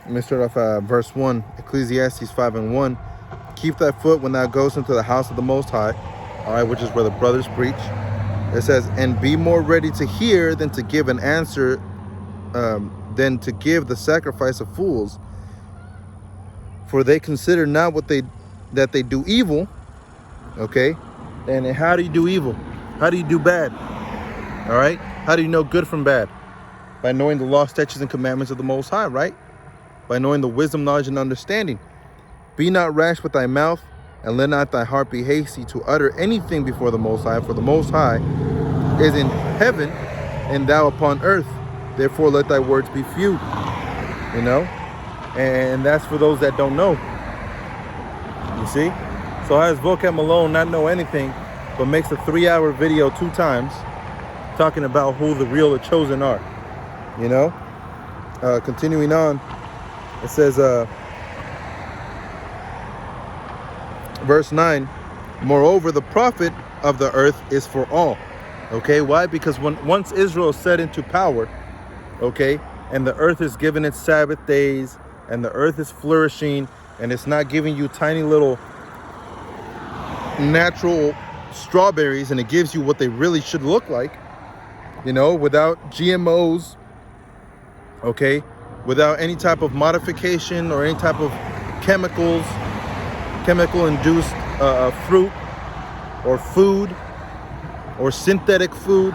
Let me start off at verse 1, Ecclesiastes 5 and 1. Keep thy foot when thou goest into the house of the Most High, all right, which is where the brothers preach. It says, and be more ready to hear than to give an answer, than to give the sacrifice of fools. For they consider not that they do evil. Okay? And how do you do evil? How do you do bad? All right? How do you know good from bad? By knowing the law, statutes, and commandments of the Most High, right? By knowing the wisdom, knowledge, and understanding. Be not rash with thy mouth, and let not thy heart be hasty to utter anything before the Most High. For the Most High is in heaven, and thou upon earth. Therefore let thy words be few. You know? And that's for those that don't know. You see? So how does Vocab Malone not know anything, but makes a 3-hour video 2 times talking about who the real or chosen are? You know? Continuing on, it says, verse 9, moreover, the profit of the earth is for all. Okay, why? Because once Israel is set into power, okay, and the earth is given its Sabbath days, and the earth is flourishing, and it's not giving you tiny little natural strawberries, and it gives you what they really should look like, you know, without GMOs, okay, without any type of modification or any type of chemical-induced fruit, or food or synthetic food,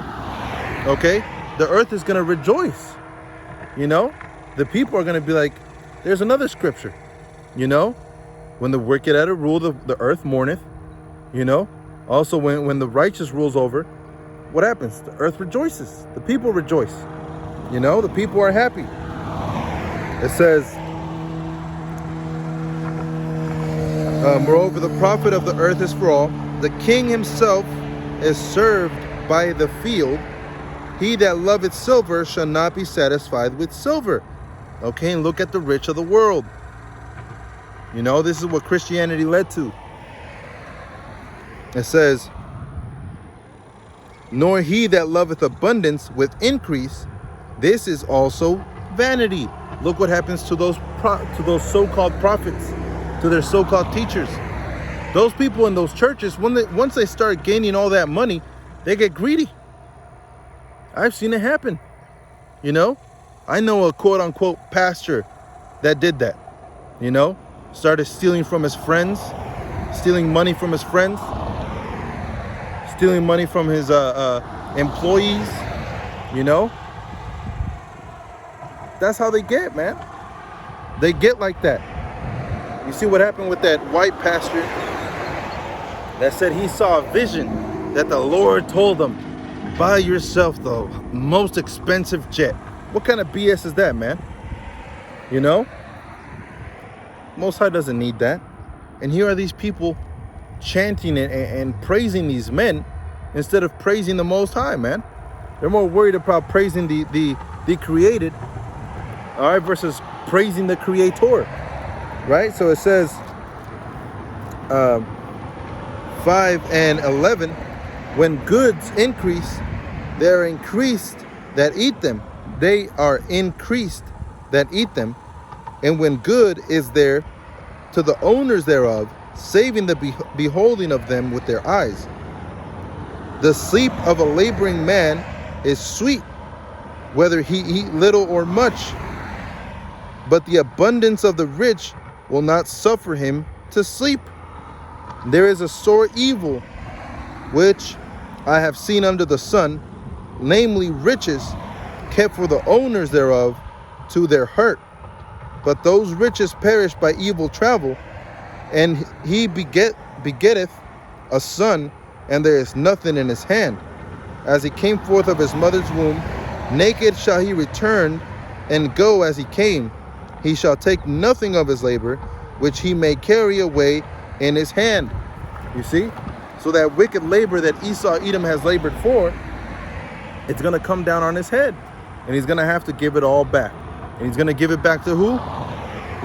okay, the earth is going to rejoice. You know, the people are going to be like, there's another scripture, you know, when the wicked at it rule, the earth mourneth, you know. Also, when the righteous rules over, what happens? The earth rejoices. The people rejoice. You know, the people are happy. It says, moreover, the profit of the earth is for all. The king himself is served by the field. He that loveth silver shall not be satisfied with silver. Okay, and look at the rich of the world. You know, this is what Christianity led to. It says, nor he that loveth abundance with increase, this is also vanity. Look what happens to those so-called prophets, to their so-called teachers. Those people in those churches, once they start gaining all that money, they get greedy. I've seen it happen. You know, I know a quote-unquote pastor that did that. You know, started stealing from his friends, stealing money from his friends, stealing money from his employees. You know, that's how they get, man. They get like that. You see what happened with that white pastor that said he saw a vision that the Lord told him, buy yourself the most expensive jet. What kind of BS is that, man? You know, Most High doesn't need that. And here are these people chanting and praising these men instead of praising the Most High, man. They're more worried about praising the created, all right, versus praising the creator, right? So it says 5 and 11, when goods increase, they are increased that eat them. They are increased that eat them. And when good is there to the owners thereof, saving the beholding of them with their eyes. The sleep of a laboring man is sweet, whether he eat little or much. But the abundance of the rich will not suffer him to sleep. There is a sore evil which I have seen under the sun, namely riches kept for the owners thereof to their hurt. But those riches perish by evil travel, and he begetteth a son, and there is nothing in his hand. As he came forth of his mother's womb, naked shall he return and go as he came. He shall take nothing of his labor, which he may carry away in his hand. You see? So that wicked labor that Esau Edom has labored for, it's going to come down on his head. And he's going to have to give it all back. And he's going to give it back to who?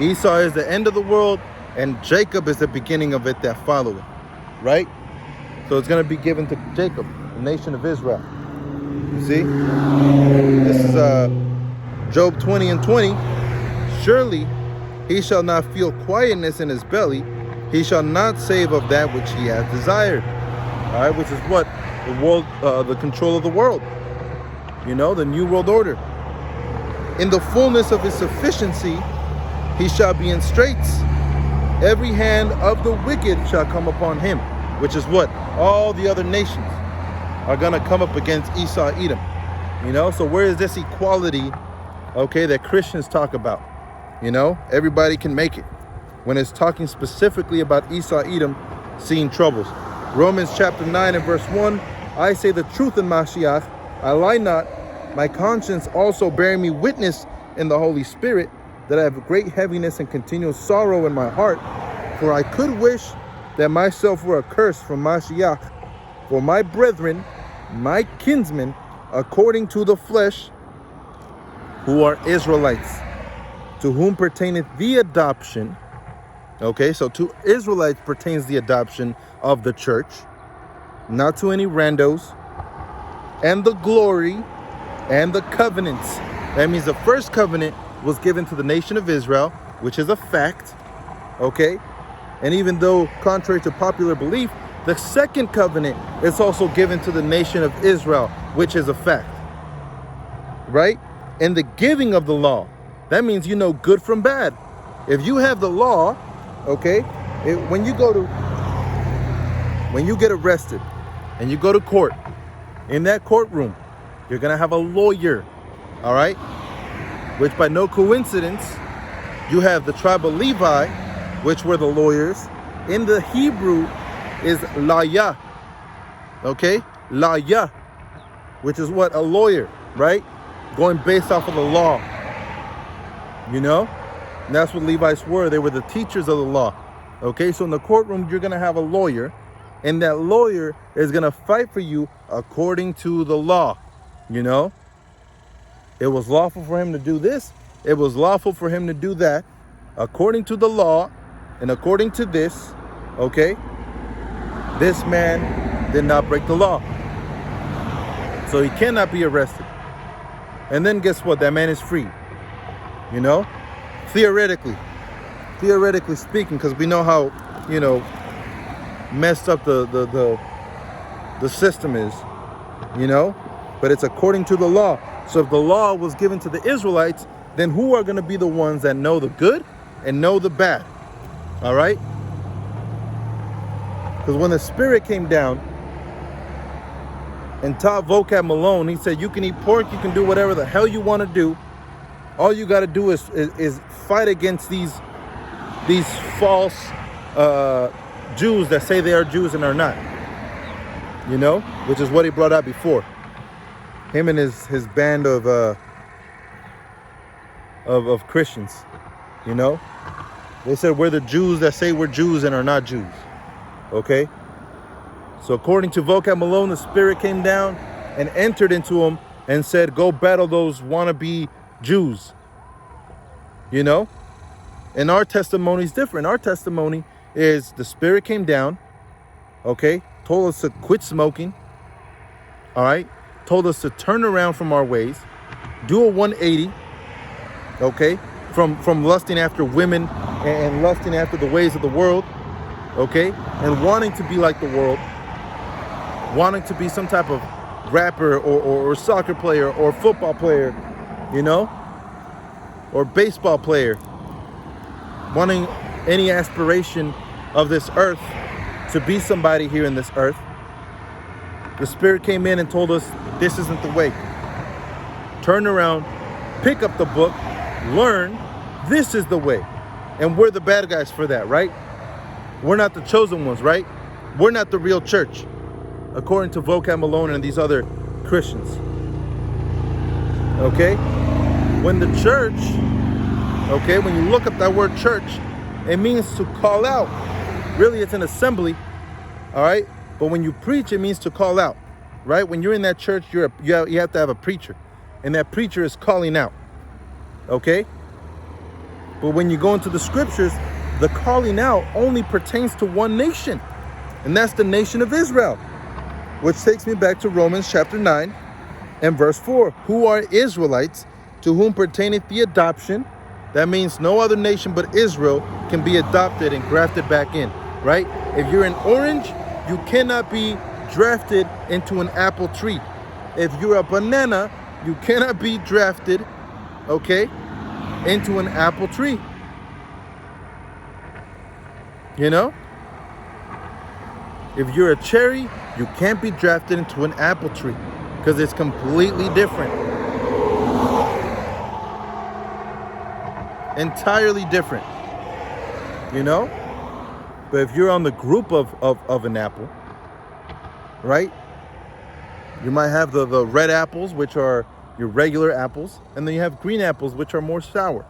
Esau is the end of the world, and Jacob is the beginning of it that follow it. Right? So it's going to be given to Jacob, the nation of Israel. You see? This is Job 20 and 20. Surely he shall not feel quietness in his belly. He shall not save of that which he hath desired. All right, which is what? The world, the control of the world. You know, the new world order. In the fullness of his sufficiency, he shall be in straits. Every hand of the wicked shall come upon him. Which is what? All the other nations are going to come up against Esau Edom. You know, so where is this equality, okay, that Christians talk about? You know, everybody can make it. When it's talking specifically about Esau Edom seeing troubles. Romans chapter 9 and verse 1, I say the truth in Mashiach, I lie not, my conscience also bearing me witness in the Holy Spirit, that I have great heaviness and continual sorrow in my heart, for I could wish that myself were accursed from Mashiach, for my brethren, my kinsmen, according to the flesh, who are Israelites, to whom pertaineth the adoption. Okay, so to Israelites pertains the adoption of the church, not to any randos, and the glory and the covenants. That means the first covenant was given to the nation of Israel, which is a fact. Okay, and even though contrary to popular belief, the second covenant is also given to the nation of Israel, which is a fact. Right? And the giving of the law, that means you know good from bad. If you have the law, okay, when you go to when you get arrested and you go to court, in that courtroom, you're going to have a lawyer, all right? Which by no coincidence, you have the tribe of Levi, which were the lawyers. In the Hebrew is laya, okay? Laya, which is what? A lawyer, right? Going based off of the law, you know? And that's what Levites were. They were the teachers of the law, okay? So in the courtroom, you're going to have a lawyer, and that lawyer is going to fight for you according to the law, you know? It was lawful for him to do this. It was lawful for him to do that. According to the law and according to this, okay, this man did not break the law. So he cannot be arrested. And then guess what? That man is free, you know? Theoretically speaking, because we know how, you know, messed up the system is, you know? But it's according to the law. So if the law was given to the Israelites, then who are going to be the ones that know the good and know the bad? All right? Because when the Spirit came down and taught Vocab Malone, he said, you can eat pork, you can do whatever the hell you want to do. All you got to do is fight against these false Jews that say they are Jews and are not. You know? Which is what he brought out before. Him and his band of Christians, you know? They said we're the Jews that say we're Jews and are not Jews. Okay? So according to Vocab Malone, the Spirit came down and entered into him and said, go battle those wannabe Jews. You know? And our testimony is different. Our testimony is the Spirit came down, okay? Told us to quit smoking. All right? Told us to turn around from our ways, do a 180, okay, from lusting after women and lusting after the ways of the world, okay, and wanting to be like the world, wanting to be some type of rapper or soccer player or football player, you know, or baseball player, wanting any aspiration of this earth to be somebody here in this earth. The Spirit came in and told us this isn't the way. Turn around, pick up the book, learn, this is the way. And we're the bad guys for that, right? We're not the chosen ones, right? We're not the real church, according to Vocab Malone and these other Christians. Okay? When the church, okay, when you look up that word church, it means to call out. Really, it's an assembly, all right? But when you preach, it means to call out, right? When you're in that church, you have to have a preacher. And that preacher is calling out, okay? But when you go into the scriptures, the calling out only pertains to one nation. And that's the nation of Israel. Which takes me back to Romans chapter 9 and verse 4. Who are Israelites, to whom pertaineth the adoption? That means no other nation but Israel can be adopted and grafted back in, right? If you're an orange, you cannot be drafted into an apple tree. If you're a banana, you cannot be drafted, okay, into an apple tree. You know? If you're a cherry, you can't be drafted into an apple tree because it's completely different. Entirely different. You know? But if you're on the group of an apple, right? You might have the red apples, which are your regular apples, and then you have green apples, which are more sour.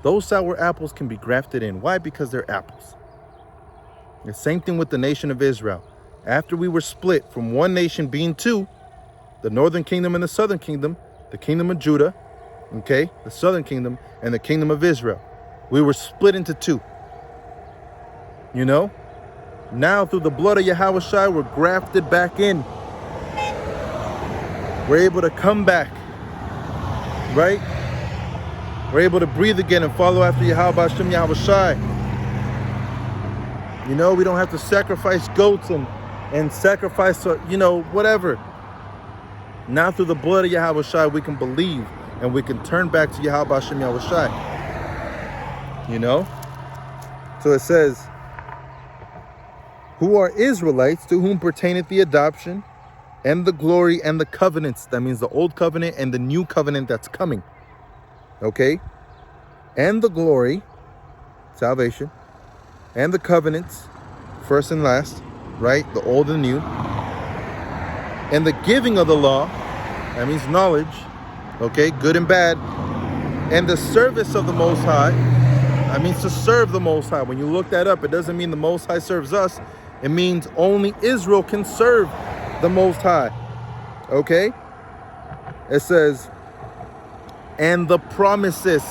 Those sour apples can be grafted in. Why? Because they're apples. The same thing with the nation of Israel. After we were split from one nation being two, the northern kingdom and the southern kingdom, the kingdom of Judah, okay, the southern kingdom and the kingdom of Israel, we were split into two. You know? Now through the blood of Yahushua, we're grafted back in. We're able to come back, right? We're able to breathe again and follow after Yahweh Hashem Yahushua. You know, we don't have to sacrifice goats and sacrifice, you know, whatever. Now through the blood of Yahushua, we can believe and we can turn back to Yahweh Hashem Yahushua. You know? So it says, who are Israelites, to whom pertaineth the adoption and the glory and the covenants. That means the old covenant and the new covenant that's coming. Okay? And the glory, salvation, and the covenants, first and last, right? The old and new. And the giving of the law, that means knowledge, okay? Good and bad. And the service of the Most High, that means to serve the Most High. When you look that up, it doesn't mean the Most High serves us. It means only Israel can serve the Most High. Okay? It says, and the promises.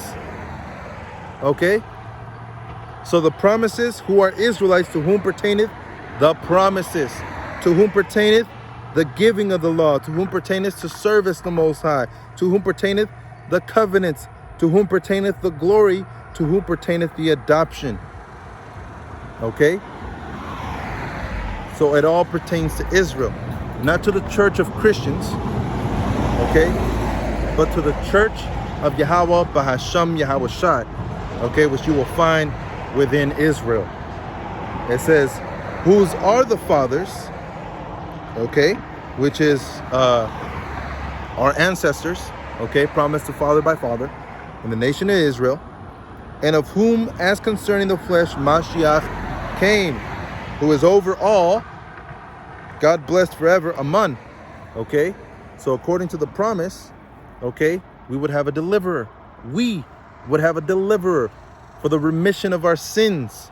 Okay? So the promises, who are Israelites, to whom pertaineth the promises, to whom pertaineth the giving of the law, to whom pertaineth to service the Most High, to whom pertaineth the covenants, to whom pertaineth the glory, to whom pertaineth the adoption. Okay? So it all pertains to Israel, not to the church of Christians, okay, but to the church of Yahweh Bahasham Yahweh Shai, okay, which you will find within Israel. It says, whose are the fathers, okay, which is our ancestors, okay, promised to father by father in the nation of Israel, and of whom, as concerning the flesh, Mashiach came, who is over all, God blessed forever, Amen. Okay, so according to the promise, okay, we would have a deliverer. We would have a deliverer for the remission of our sins.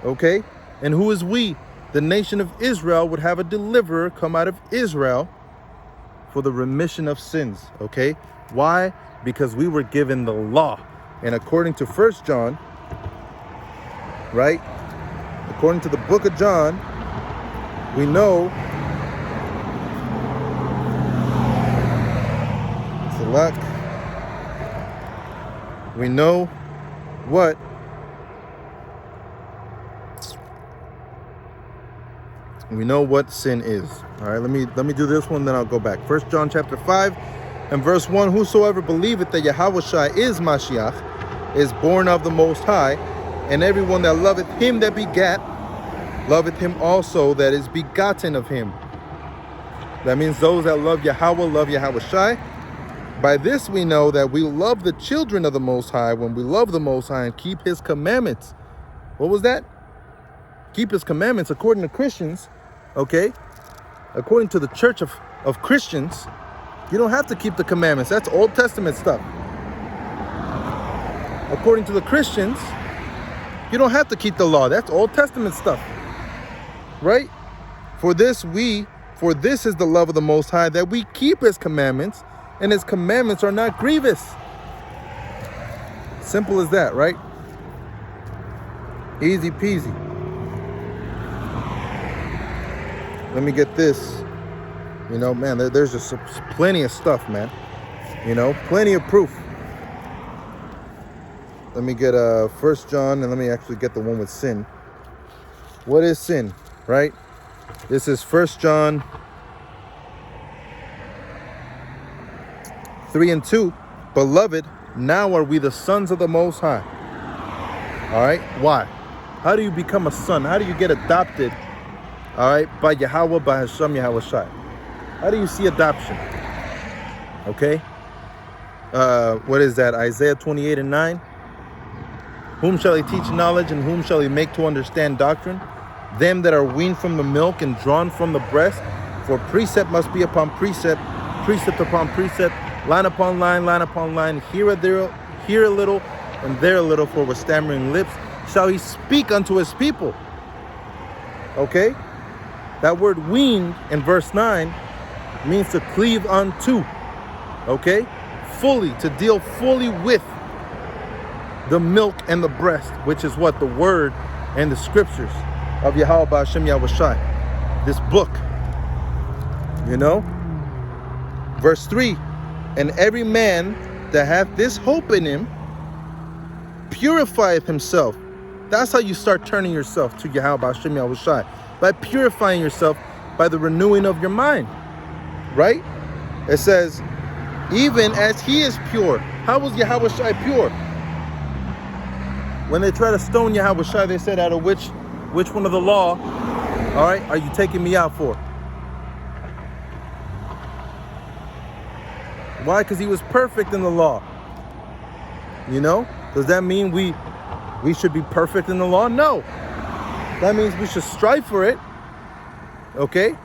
Okay, and who is we? The nation of Israel would have a deliverer come out of Israel for the remission of sins. Okay, why? Because we were given the law. And according to 1 John, right? According to the book of John, we know select. We know what sin is. All right, let me do this one, then I'll go back. 1 John chapter 5 and verse 1, whosoever believeth that Yahweh Shai is Mashiach is born of the Most High, and everyone that loveth him that begat loveth him also that is begotten of him. That means those that love Yahweh love Yahweh Shai. By this we know that we love the children of the Most High, when we love the Most High and keep his commandments. What was that? Keep his commandments according to Christians, okay? According to the church of Christians, you don't have to keep the commandments. That's Old Testament stuff. According to the Christians, you don't have to keep the law. That's Old Testament stuff. Right? For this is the love of the Most High, that we keep his commandments, and his commandments are not grievous. Simple as that, right? Easy peasy. Let me get this. You know, man, there's just plenty of stuff, man. You know, plenty of proof. Let me get 1 John, and let me actually get the one with sin. What is sin, right? This is 1 John 3 and 2. Beloved, now are we the sons of the Most High. All right, why? How do you become a son? How do you get adopted? All right, by Yahweh, by Hashem, Yahweh Shai. How do you see adoption? Okay. What is that? Isaiah 28 and 9. Whom shall he teach knowledge, and whom shall he make to understand doctrine? Them that are weaned from the milk and drawn from the breast. For precept must be upon precept, precept upon precept, line upon line, line upon line, here a little, and there a little, for with stammering lips shall he speak unto his people. Okay? That word weaned in verse 9 means to cleave unto. Okay? Fully, to deal fully with the milk and the breast, which is what? The word and the scriptures of Yahweh Ba'ashem Yahweh Shai. This book. You know? Verse 3. And every man that hath this hope in him purifieth himself. That's how you start turning yourself to Yahweh Ba'ashem Yahweh Shai. By purifying yourself by the renewing of your mind. Right? It says, even as he is pure. How was Yahweh Shai pure? When they try to stone Yahweh Shai, they said, out of which one of the law All right, are you taking me out for? Why? Because he was perfect in the law. You know? Does that mean we should be perfect in the law? No. That means we should strive for it. Okay?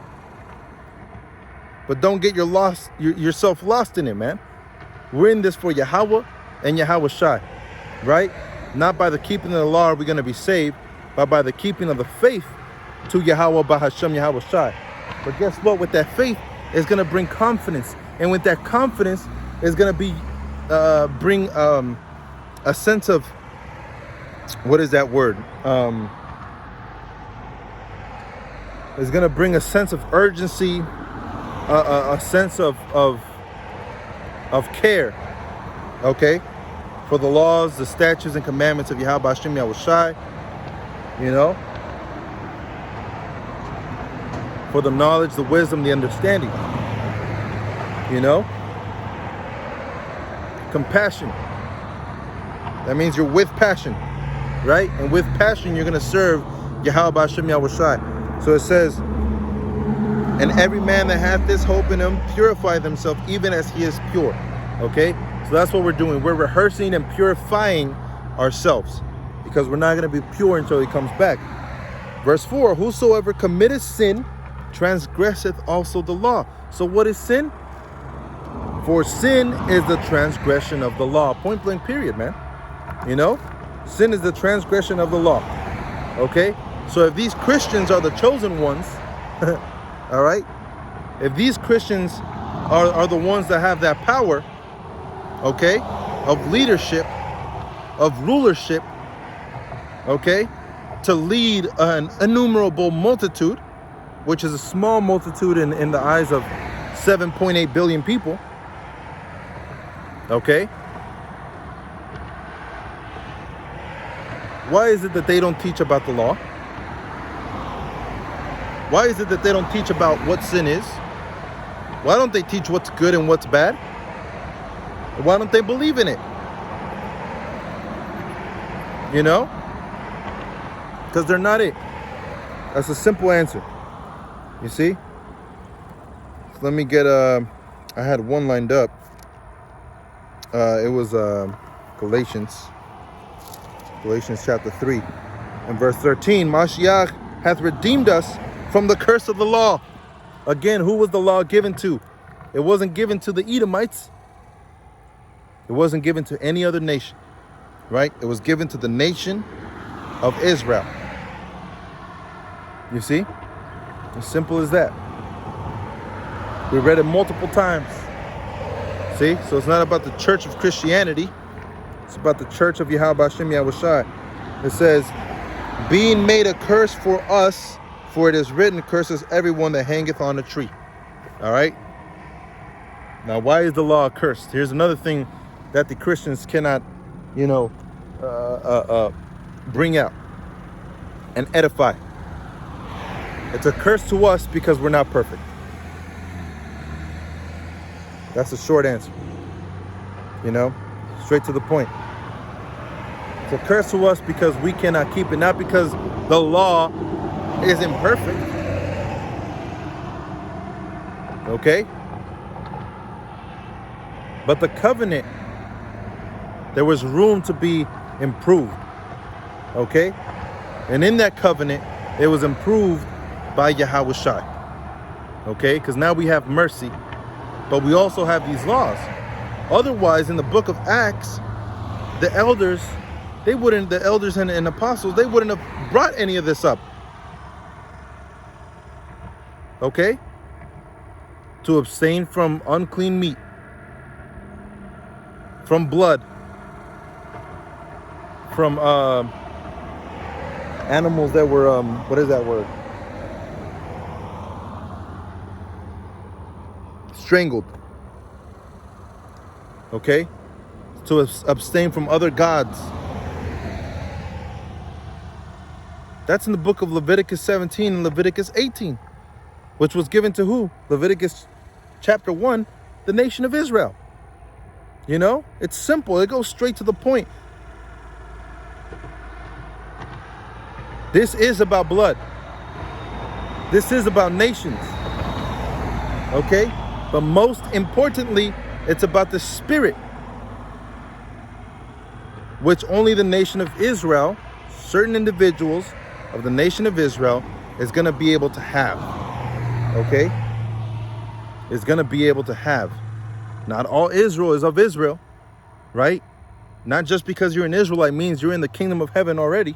But don't get yourself lost in it, man. We're in this for Yahweh and Yahweh Shai. Right? Not by the keeping of the law are we going to be saved, but by the keeping of the faith to Yahweh Bahashem Yahweh Shai. But guess what? With that faith, it's going to bring confidence. And with that confidence, it's going to be bring a sense of, what is that word? It's going to bring a sense of urgency, a sense of care, okay, for the laws, the statutes, and commandments of Yahweh Hashem Yahweh Shai, you know, for the knowledge, the wisdom, the understanding, you know, compassion. That means you're with passion, right? And with passion, you're going to serve Yahweh Hashem Yahweh Shai. So it says, and every man that hath this hope in him purify themselves even as he is pure. Okay? So that's what we're doing. We're rehearsing and purifying ourselves, because we're not going to be pure until he comes back. Verse 4, whosoever committeth sin transgresseth also the law. So what is sin? For sin is the transgression of the law. Point blank period, man. You know? Sin is the transgression of the law. Okay? So if these Christians are the chosen ones, all right? If these Christians are the ones that have that power, okay, of leadership, of rulership, okay, to lead an innumerable multitude, which is a small multitude in the eyes of 7.8 billion people, okay? Why is it that they don't teach about the law? Why is it that they don't teach about what sin is? Why don't they teach what's good and what's bad? Why don't they believe in it? You know? Because they're not it. That's a simple answer. You see? So let me get I had one lined up. It was Galatians chapter 3 and verse 13. Mashiach hath redeemed us from the curse of the law. Again, who was the law given to? It wasn't given to the Edomites. It wasn't given to any other nation, right? It was given to the nation of Israel. You see? As simple as that. We read it multiple times. See? So it's not about the church of Christianity. It's about the church of Yahweh Hashem Yahweh Shai. It says, being made a curse for us, for it is written, curses everyone that hangeth on a tree. All right? Now, why is the law accursed? Here's another thing that the Christians cannot, you know, bring out and edify. It's a curse to us because we're not perfect. That's a short answer. You know, straight to the point. It's a curse to us because we cannot keep it, not because the law isn't perfect. Okay? But the covenant, there was room to be improved. Okay? And in that covenant, it was improved by Yahweh Shai. Okay? Because now we have mercy, but we also have these laws. Otherwise, in the book of Acts, the elders and apostles, they wouldn't have brought any of this up. Okay? To abstain from unclean meat, from blood, from animals that were, what is that word? Strangled. Okay? To abstain from other gods. That's in the book of Leviticus 17 and Leviticus 18. Which was given to who? Leviticus chapter 1, the nation of Israel. You know, it's simple. It goes straight to the point. This is about blood. This is about nations. Okay? But most importantly, it's about the spirit, which only the nation of Israel, certain individuals of the nation of Israel, is going to be able to have. Okay? Is going to be able to have. Not all Israel is of Israel, right? Not just because you're an Israelite means you're in the kingdom of heaven already.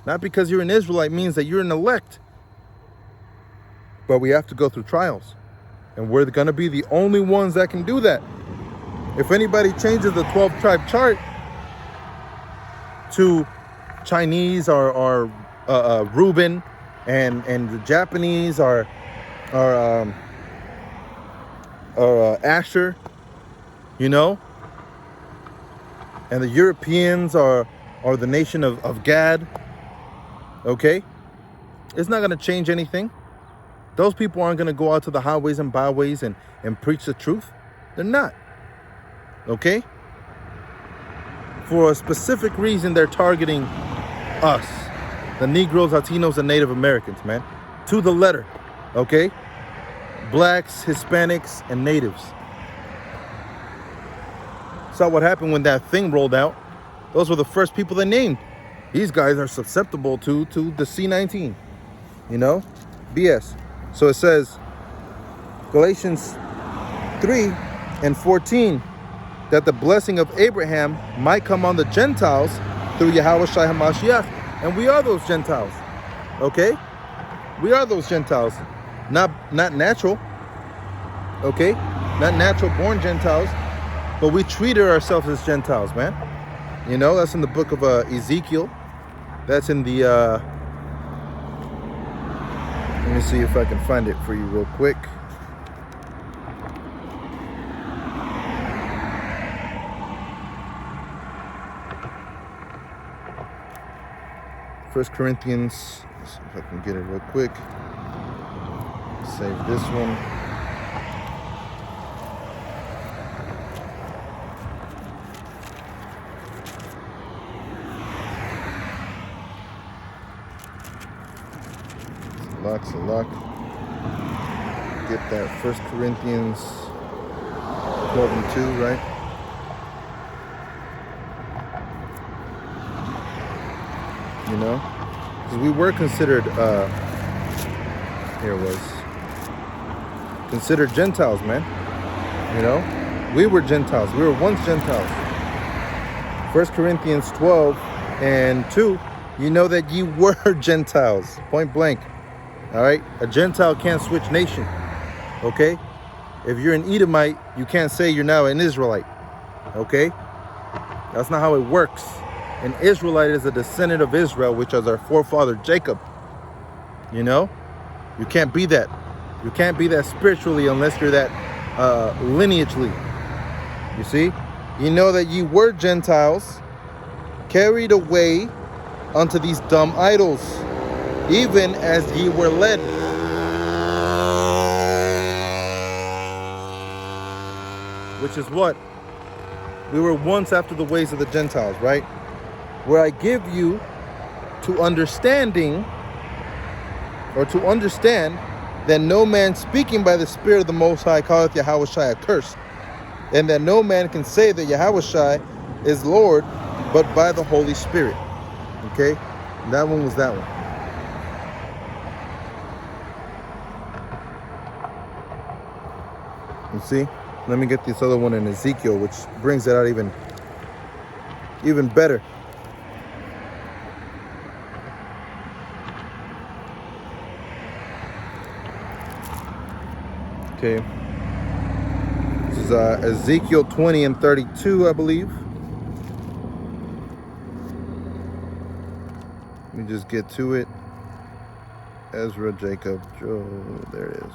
Not because you're an Israelite means that you're an elect. But we have to go through trials. And we're going to be the only ones that can do that. If anybody changes the 12-tribe chart to Chinese or Reuben, and the Japanese are Asher, you know, and the Europeans are the nation of Gad, okay, it's not going to change anything. Those people aren't going to go out to the highways and byways and preach the truth. They're not. Okay? For a specific reason, they're targeting us, the Negroes, Latinos, and Native Americans, man. To the letter. Okay? Blacks, Hispanics, and natives. Saw what happened when that thing rolled out. Those were the first people they named. These guys are susceptible to the C-19. You know? BS. So it says, Galatians 3:14, that the blessing of Abraham might come on the Gentiles through Yahushua HaMashiach. And we are those Gentiles. Okay? We are those Gentiles. Not natural. Okay? Not natural born Gentiles. But we treated ourselves as Gentiles, man. You know, that's in the book of Ezekiel. That's in the... let me see if I can find it for you real quick. First Corinthians. Let's see if I can get it real quick. Save this one. Salak. Get that. 1 Corinthians 12:2, right? You know? Because we were considered, here it was. Considered Gentiles, man. You know? We were Gentiles. We were once Gentiles. 1 Corinthians 12:2, you know that ye were Gentiles. Point blank. All right, a Gentile can't switch nation. Okay, if you're an Edomite, you can't say you're now an Israelite. Okay, that's not how it works. An Israelite is a descendant of Israel, which is our forefather Jacob. You know, you can't be that. You can't be that spiritually unless you're that lineagely. You see, you know that ye were Gentiles, carried away unto these dumb idols, even as ye were led. Which is what? We were once after the ways of the Gentiles, right? Where I give you to understanding, or to understand, that no man speaking by the Spirit of the Most High calleth Yahushua accursed, and that no man can say that Yahushua is Lord but by the Holy Spirit. Okay? That one was that one. You see? Let me get this other one in Ezekiel, which brings it out even better. Okay. This is Ezekiel 20:32, I believe. Let me just get to it. Ezra, Jacob, Joe, there it is.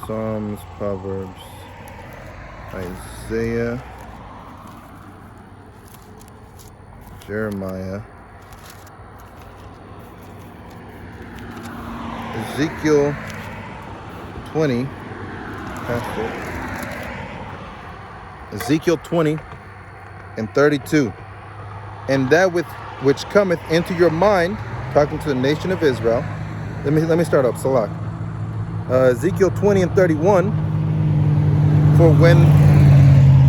Psalms, Proverbs, Isaiah, Jeremiah, Ezekiel 20, Pastor. Ezekiel 20:32. And that which cometh into your mind, talking to the nation of Israel, Let me start up. Salak. Ezekiel 20 and 31. For when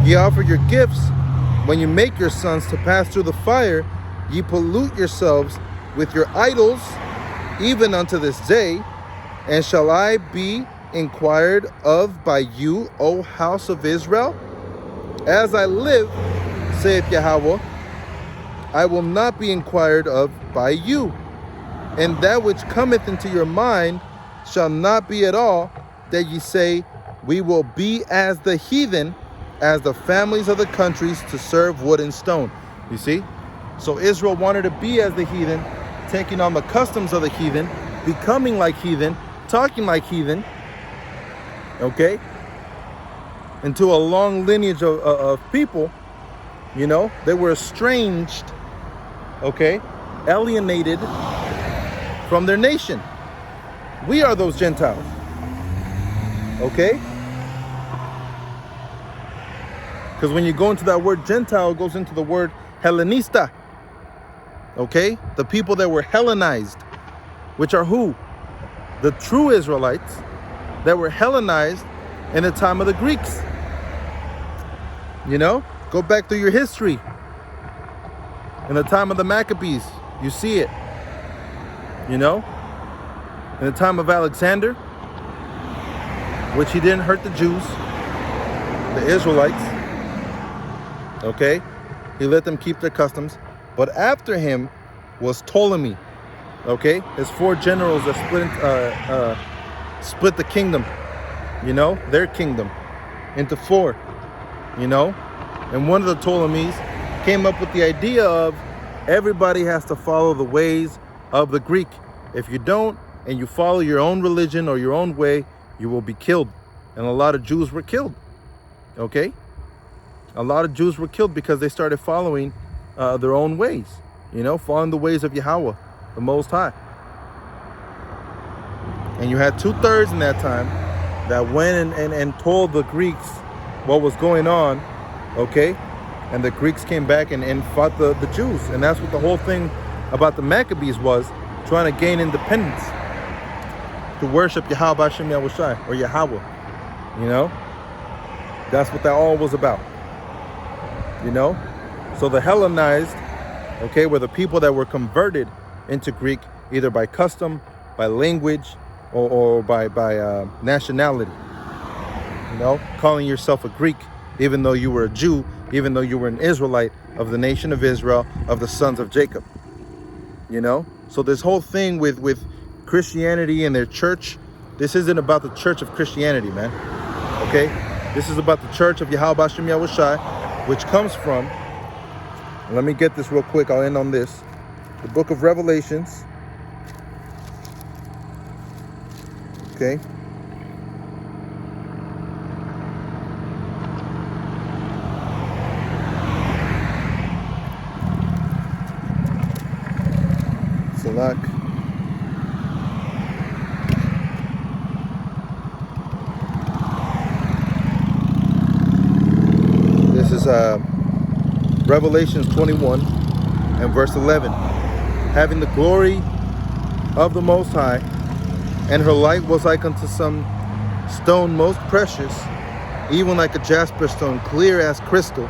ye offer your gifts, when you make your sons to pass through the fire, ye pollute yourselves with your idols, even unto this day. And shall I be inquired of by you, O house of Israel? As I live, saith Yahweh, I will not be inquired of by you. And that which cometh into your mind shall not be at all that ye say, we will be as the heathen, as the families of the countries, to serve wood and stone. You see? So Israel wanted to be as the heathen, taking on the customs of the heathen, becoming like heathen, talking like heathen, okay? Into a long lineage of people, you know? They were estranged, okay? Alienated from their nation. We are those Gentiles, okay? Because when you go into that word Gentile, it goes into the word Hellenista, okay? The people that were Hellenized, which are who? The true Israelites that were Hellenized in the time of the Greeks. You know, go back through your history. In the time of the Maccabees, you see it. You know, in the time of Alexander, which he didn't hurt the Jews, the Israelites. Okay, he let them keep their customs. But after him was Ptolemy. Okay, his 4 generals that split the kingdom, you know, their kingdom into 4, you know. And one of the Ptolemies came up with the idea of everybody has to follow the ways of the Greek. If you don't, and you follow your own religion or your own way, you will be killed. And a lot of Jews were killed, okay? A lot of Jews were killed because they started following their own ways, you know, following the ways of Yahweh, the Most High. And you had 2/3 in that time that went and told the Greeks what was going on, okay? And the Greeks came back and fought the Jews. And that's what the whole thing about the Maccabees was, trying to gain independence, to worship Yahweh Bashem Yahushai, or Yahweh, you know? That's what that all was about, you know? So the Hellenized, okay, were the people that were converted into Greek, either by custom, by language, or by nationality. You know, calling yourself a Greek, even though you were a Jew, even though you were an Israelite of the nation of Israel, of the sons of Jacob. You know, so this whole thing with Christianity and their church, this isn't about the church of Christianity, man. Okay, this is about the church of Yahweh Bashem Yahushai, which comes from, let me get this real quick, I'll end on this, the book of Revelations. Okay. Salak. This is Revelations 21 and verse 11. Having the glory of the Most High, and her light was like unto some stone most precious, even like a jasper stone, clear as crystal,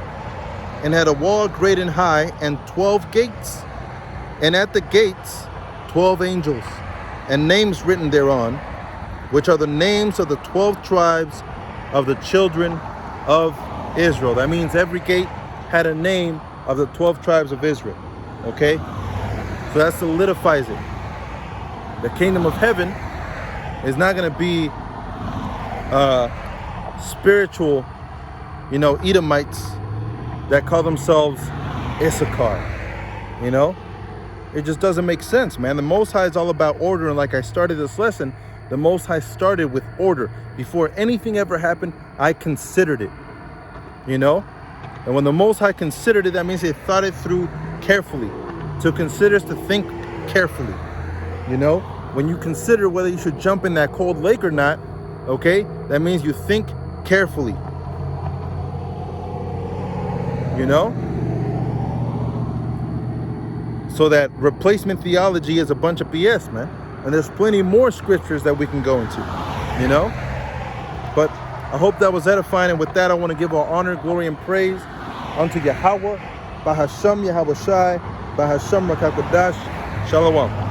and had a wall great and high, and 12 gates, and at the gates 12 angels, and names written thereon, which are the names of the 12 tribes of the children of Israel. That means every gate had a name of the 12 tribes of Israel. Okay? So that solidifies it. The kingdom of heaven is not going to be spiritual, you know, Edomites that call themselves Issachar. You know, it just doesn't make sense, man. The Most High is all about order, and like I started this lesson, the Most High started with order. Before anything ever happened, I considered it, you know. And when the Most High considered it, that means he thought it through carefully. To consider is to think carefully, you know. When you consider whether you should jump in that cold lake or not, okay, that means you think carefully, you know. So that replacement theology is a bunch of BS, man. And there's plenty more scriptures that we can go into, you know. But I hope that was edifying. And with that, I want to give all honor, glory, and praise unto Yahweh, Bahasham Yahweh Shai, Bahasham Rakakodash. Shalom.